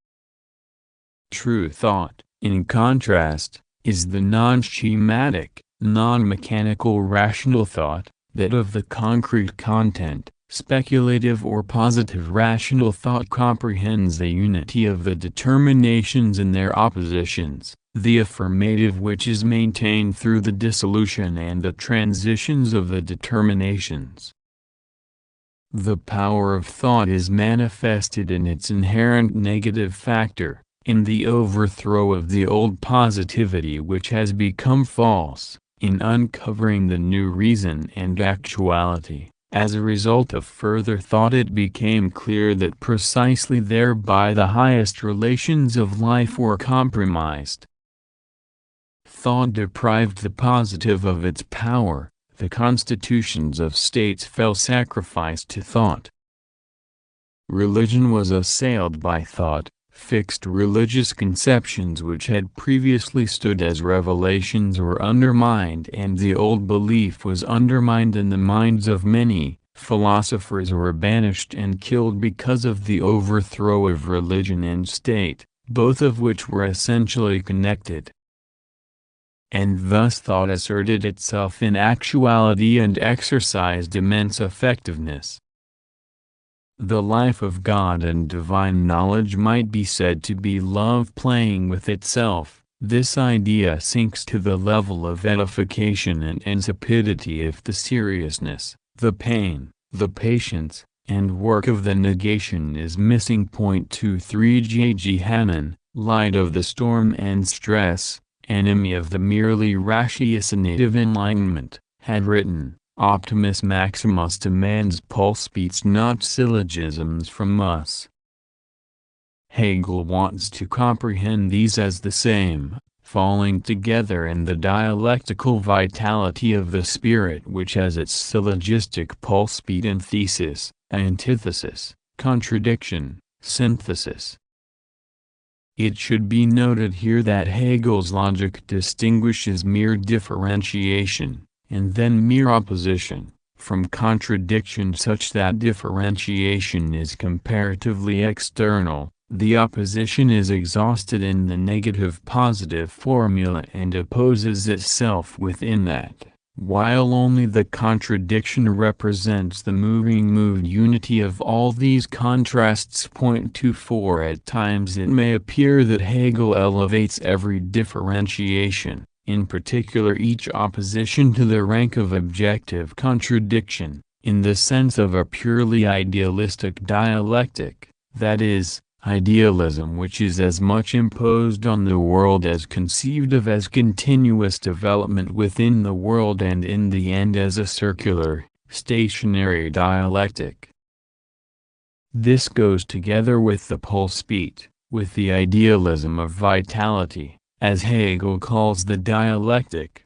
True thought, in contrast, is the non-schematic, non-mechanical rational thought, that of the concrete content. Speculative or positive rational thought comprehends the unity of the determinations and their oppositions, the affirmative which is maintained through the dissolution and the transitions of the determinations. The power of thought is manifested in its inherent negative factor, in the overthrow of the old positivity which has become false, in uncovering the new reason and actuality. As a result of further thought it became clear that precisely thereby the highest relations of life were compromised. Thought deprived the positive of its power, the constitutions of states fell sacrificed to thought. Religion was assailed by thought. Fixed religious conceptions which had previously stood as revelations were undermined, and the old belief was undermined in the minds of many. Philosophers were banished and killed because of the overthrow of religion and state, both of which were essentially connected. And thus thought asserted itself in actuality and exercised immense effectiveness. The life of God and divine knowledge might be said to be love playing with itself. This idea sinks to the level of edification and insipidity if the seriousness, the pain, the patience, and work of the negation is missing. 23 J. G. Hanan, light of the storm and stress, enemy of the merely ratiocinative enlightenment, had written, Optimus Maximus demands pulse beats, not syllogisms from us. Hegel wants to comprehend these as the same, falling together in the dialectical vitality of the spirit which has its syllogistic pulse beat and thesis, antithesis, contradiction, synthesis. It should be noted here that Hegel's logic distinguishes mere differentiation, and then mere opposition, from contradiction, such that differentiation is comparatively external, the opposition is exhausted in the negative-positive formula and opposes itself within that, while only the contradiction represents the moved unity of all these contrasts. 24 At times it may appear that Hegel elevates every differentiation, in particular each opposition, to the rank of objective contradiction, in the sense of a purely idealistic dialectic, that is, idealism which is as much imposed on the world as conceived of as continuous development within the world and in the end as a circular, stationary dialectic. This goes together with the pulse beat, with the idealism of vitality, as Hegel calls the dialectic.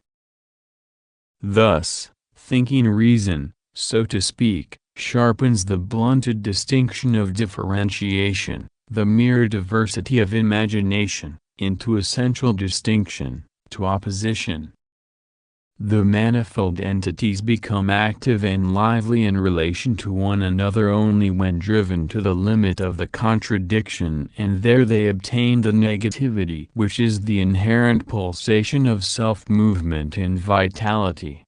Thus, thinking reason, so to speak, sharpens the blunted distinction of differentiation, the mere diversity of imagination, into essential distinction, to opposition. The manifold entities become active and lively in relation to one another only when driven to the limit of the contradiction, and there they obtain the negativity which is the inherent pulsation of self-movement and vitality.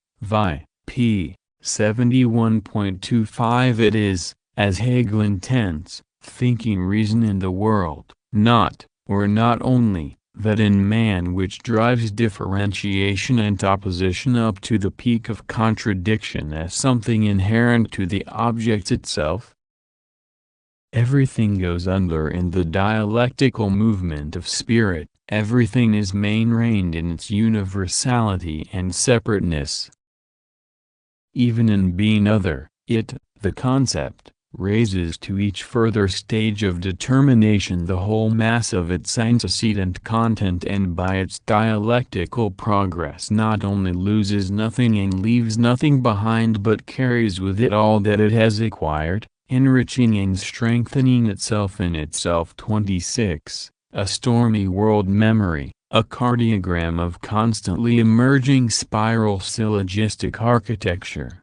p. 71.25. It is, as Hegel intends, thinking reason in the world, not, or not only, that in man which drives differentiation and opposition up to the peak of contradiction as something inherent to the object itself. Everything goes under in the dialectical movement of spirit, everything is maintained in its universality and separateness. Even in being other, it, the concept, raises to each further stage of determination the whole mass of its antecedent content, and by its dialectical progress not only loses nothing and leaves nothing behind but carries with it all that it has acquired, enriching and strengthening itself in itself. 26. A stormy world memory, a cardiogram of constantly emerging spiral syllogistic architecture.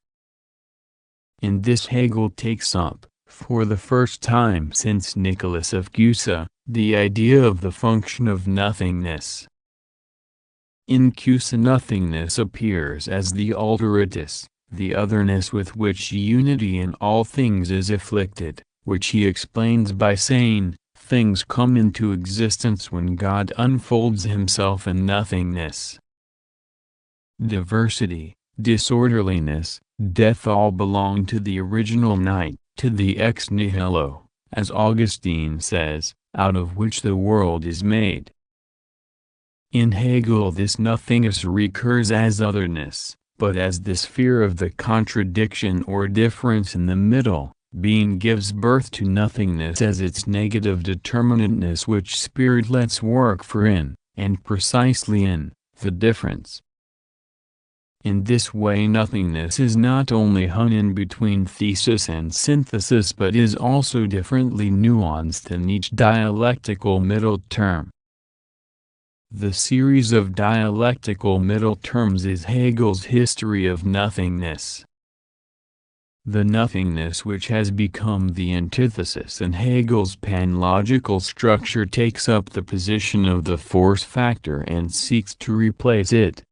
In this Hegel takes up, for the first time since Nicholas of Cusa, the idea of the function of nothingness. In Cusa nothingness appears as the alteritas, the otherness with which unity in all things is afflicted, which he explains by saying, things come into existence when God unfolds himself in nothingness. Diversity, disorderliness, death all belong to the original night, to the ex nihilo, as Augustine says, out of which the world is made. In Hegel this nothingness recurs as otherness, but as the sphere of the contradiction or difference in the middle. Being gives birth to nothingness as its negative determinateness which spirit lets work for in, and precisely in, the difference. In this way nothingness is not only hung in between thesis and synthesis but is also differently nuanced in each dialectical middle term. The series of dialectical middle terms is Hegel's history of nothingness. The nothingness which has become the antithesis in Hegel's panlogical structure takes up the position of the force factor and seeks to replace it.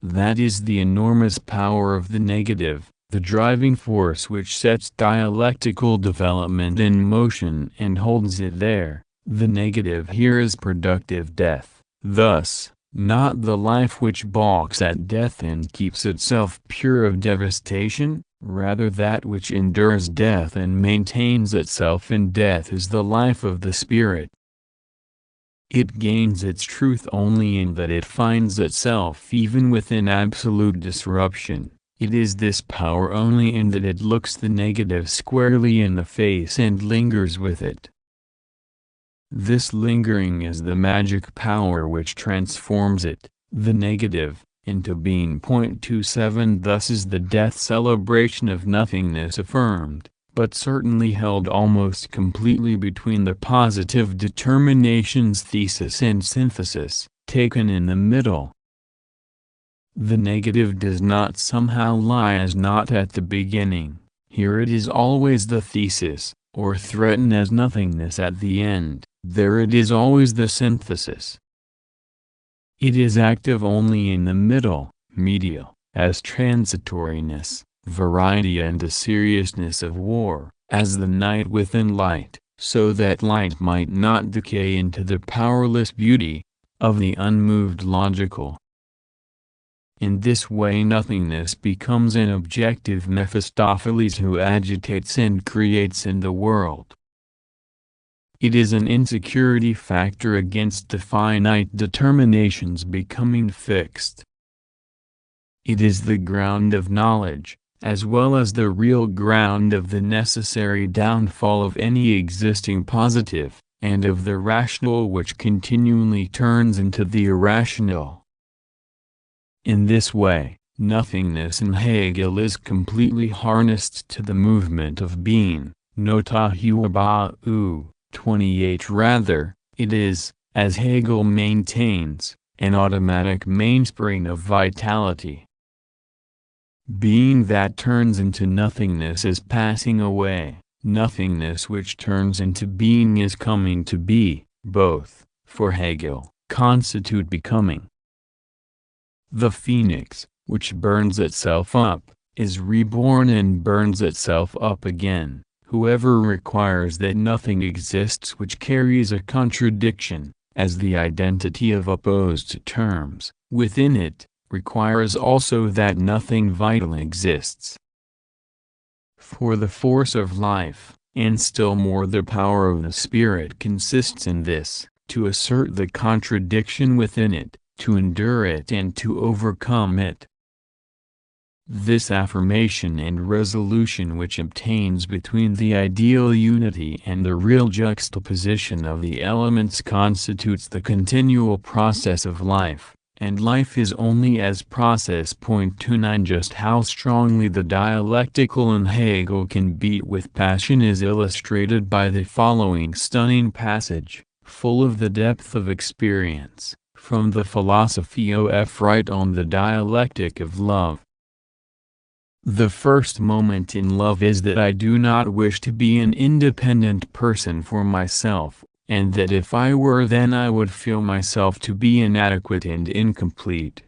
That is the enormous power of the negative, the driving force which sets dialectical development in motion and holds it there. The negative here is productive death, thus, not the life which balks at death and keeps itself pure of devastation, rather that which endures death and maintains itself in death is the life of the spirit. It gains its truth only in that it finds itself even within absolute disruption. It is this power only in that it looks the negative squarely in the face and lingers with it. This lingering is the magic power which transforms it, the negative, into being. 27. Thus is the death celebration of nothingness affirmed, but certainly held almost completely between the positive determinations thesis and synthesis, taken in the middle. The negative does not somehow lie as not at the beginning, here it is always the thesis, or threaten as nothingness at the end, there it is always the synthesis. It is active only in the middle, medial, as transitoriness, variety and the seriousness of war, as the night within light, so that light might not decay into the powerless beauty of the unmoved logical. In this way nothingness becomes an objective Mephistopheles who agitates and creates in the world. It is an insecurity factor against the finite determinations becoming fixed. It is the ground of knowledge, as well as the real ground of the necessary downfall of any existing positive, and of the rational which continually turns into the irrational. In this way, nothingness in Hegel is completely harnessed to the movement of being, nota huabau, 28. Rather, it is, as Hegel maintains, an automatic mainspring of vitality. Being that turns into nothingness is passing away, nothingness which turns into being is coming to be. Both, for Hegel, constitute becoming. The phoenix, which burns itself up, is reborn and burns itself up again. Whoever requires that nothing exists which carries a contradiction, as the identity of opposed terms, within it, requires also that nothing vital exists. For the force of life, and still more the power of the spirit, consists in this, to assert the contradiction within it, to endure it and to overcome it. This affirmation and resolution which obtains between the ideal unity and the real juxtaposition of the elements constitutes the continual process of life, and life is only as process. 29. Just how strongly the dialectical in Hegel can beat with passion is illustrated by the following stunning passage, full of the depth of experience, from the Philosophy of Right on the Dialectic of Love. The first moment in love is that I do not wish to be an independent person for myself, and that if I were then I would feel myself to be inadequate and incomplete.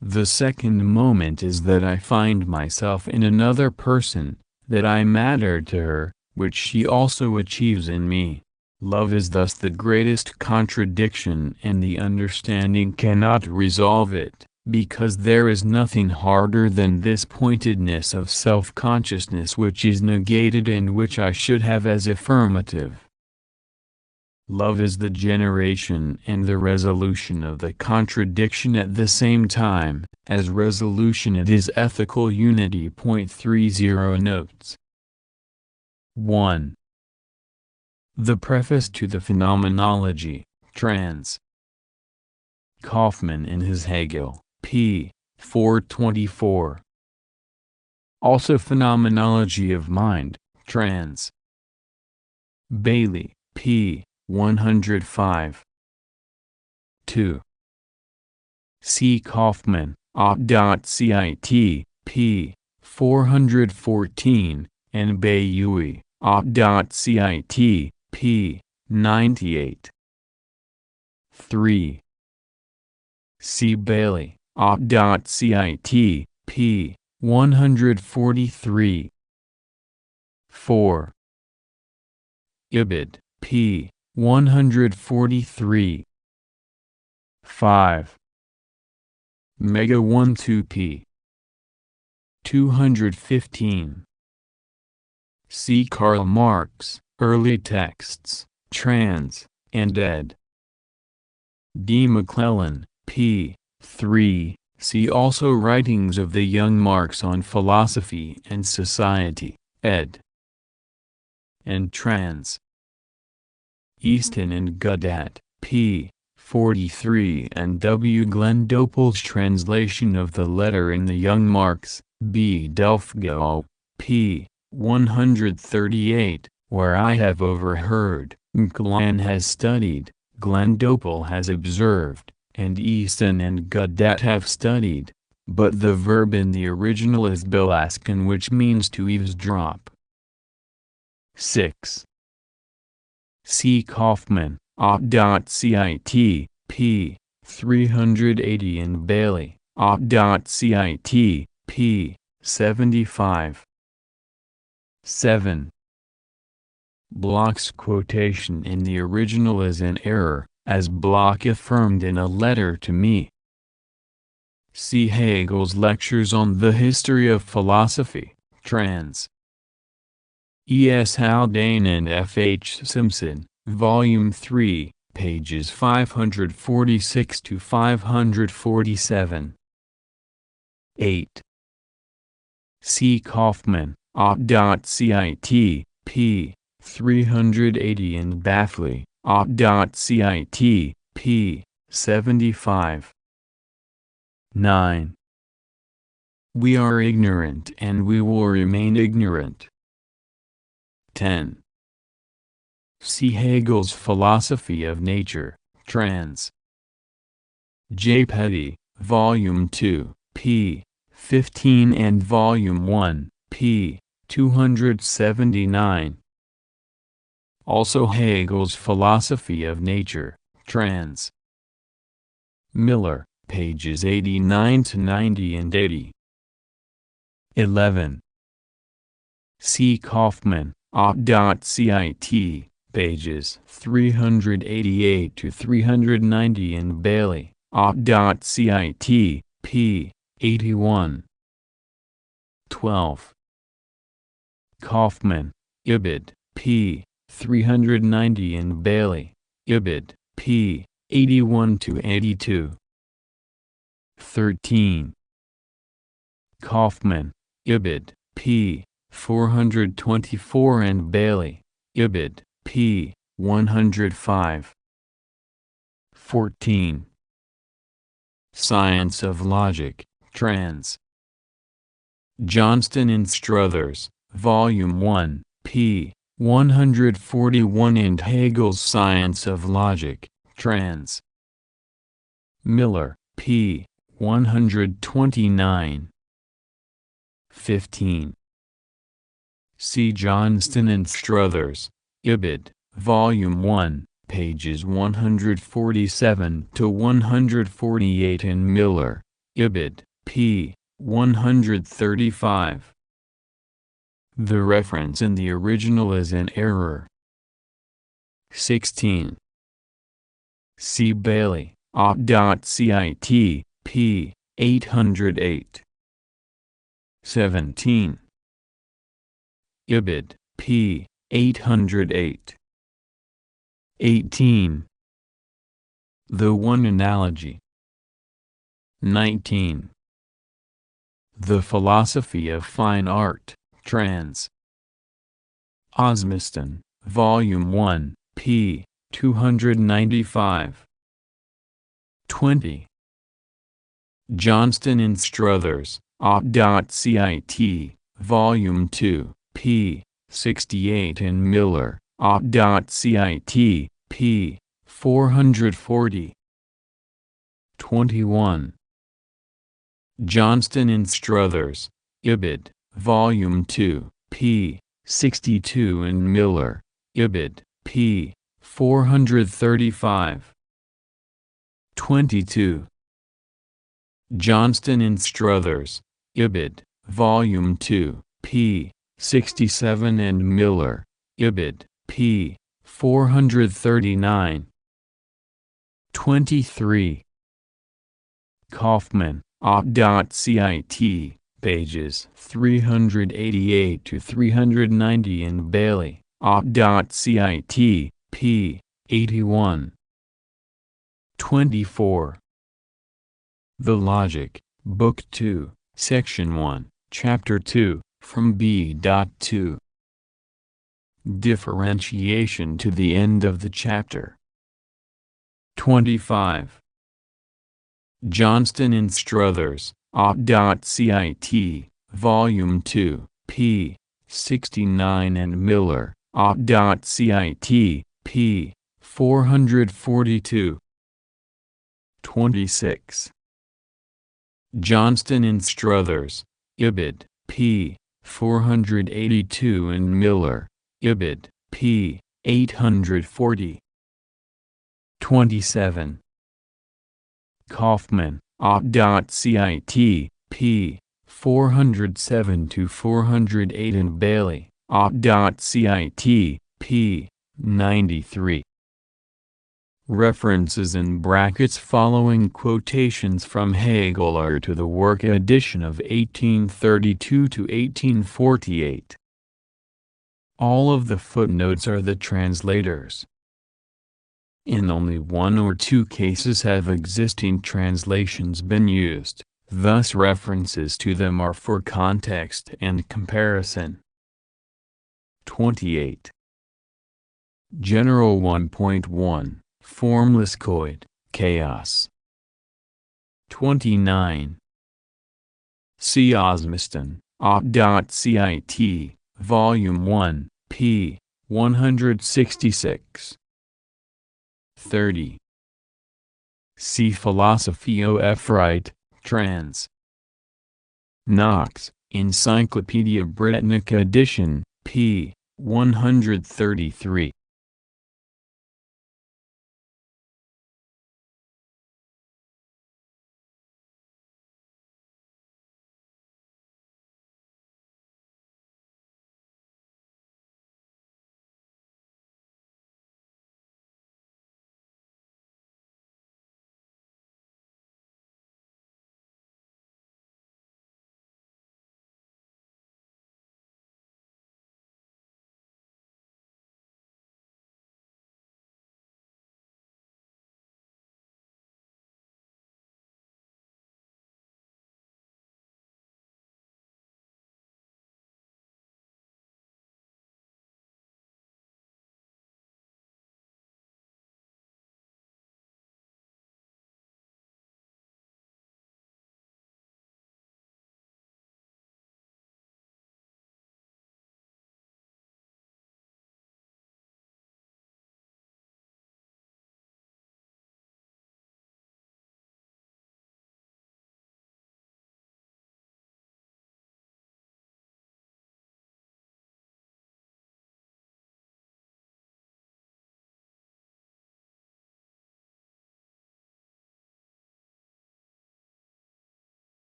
The second moment is that I find myself in another person, that I matter to her, which she also achieves in me. Love is thus the greatest contradiction, and the understanding cannot resolve it, because there is nothing harder than this pointedness of self-consciousness which is negated and which I should have as affirmative. Love is the generation and the resolution of the contradiction at the same time. As resolution it is ethical unity. 30 notes. 1. The Preface to the Phenomenology, trans. Kaufmann in his Hegel, p. 424. Also Phenomenology of Mind, trans. Bailey, p. 105. 2. C. Kaufmann, op.cit, p. 414, and Bayui, op.cit, p. 98. 3. C. Bailey, op.cit, p. 143. 4. Ibid, p. 143. 5. Mega 12 p. 215. See Karl Marx, Early Texts, trans, and ed. D. McClellan, p. 3. See also Writings of the Young Marx on Philosophy and Society, ed. And trans. Easton and Gudat, p. 43, and W. Glenn Dopel's translation of the letter in the Young Marx, B. Delfgau, p. 138, where I have overheard, McClellan has studied, Glenn Dopel has observed, and Easton and Gudat have studied, but the verb in the original is belasken, which means to eavesdrop. 6. C. Kaufmann, op.cit, p. 380, and Bailey, op.cit, p. 75. 7. Bloch's quotation in the original is an error, as Bloch affirmed in a letter to me. See Hegel's Lectures on the History of Philosophy, trans. E. S. Haldane and F. H. Simpson, Volume 3, pages 546 to 547. 8. C. Kaufman, Op.cit, p. 380 and Baffley, Op.cit, p. 75. 9. We are ignorant and we will remain ignorant. 10. See Hegel's Philosophy of Nature, trans. J. Petty, Volume 2, p. 15 and Volume 1, p. 279. Also Hegel's Philosophy of Nature, trans. Miller, pages 89 to 90 and 80. 11. C. Kaufman, Op.cit, pages 388 to 390 and Bailey, Op.cit, p. 81. 12. Kaufman, Ibid, p. 390 and Bailey, Ibid, p. 81 to 82. 13. Kaufman, Ibid, p. 424 and Bailey, Ibid, p. 105. 14. Science of Logic, trans. Johnston and Struthers, Volume 1, p. 141 and Hegel's Science of Logic, trans. Miller, p. 129. 15. C. Johnston and Struthers, Ibid, Volume 1, pages 147 to 148 and Miller, Ibid, p. 135. The reference in the original is an error. 16. C. Bailey, Op.cit, p. 808. 17. Ibid, p. 808. 18. The One Analogy. 19. The Philosophy of Fine Art, trans. Osmiston, Volume 1, p. 295. 20. Johnston and Struthers, Op.cit, Volume 2, p. 68 and Miller, Op.cit, p. 440. 21. Johnston and Struthers, Ibid, Volume 2, p. 62 and Miller, Ibid, p. 435. 22. Johnston and Struthers, Ibid, Volume 2, p. 67 and Miller, Ibid, p. 439. 23. Kaufman, Op.cit, pages 388 to 390 and Bailey, Op.cit, p. 81. 24. The Logic, Book 2, Section 1, Chapter 2, from B.2. Differentiation to the end of the chapter. 25. Johnston and Struthers, Op.cit, Volume 2, p. 69 and Miller, Op.cit, p. 442. 26. Johnston and Struthers, Ibid, p. 482 and Miller, Ibid, p. 840. 27. Kaufman, Op.cit, p. 407 to 408 and Bailey, Op.cit, p. 93. References in brackets following quotations from Hegel are to the work edition of 1832 to 1848. All of the footnotes are the translators. In only one or two cases have existing translations been used, Thus references to them are for context and comparison. 28. General 1.1, Formless Coid, Chaos. 29. See Osmiston, Aud.cit, Volume 1, p. 166. 30. See Philosophy of Right, trans. Knox, Encyclopaedia Britannica edition, p. 133.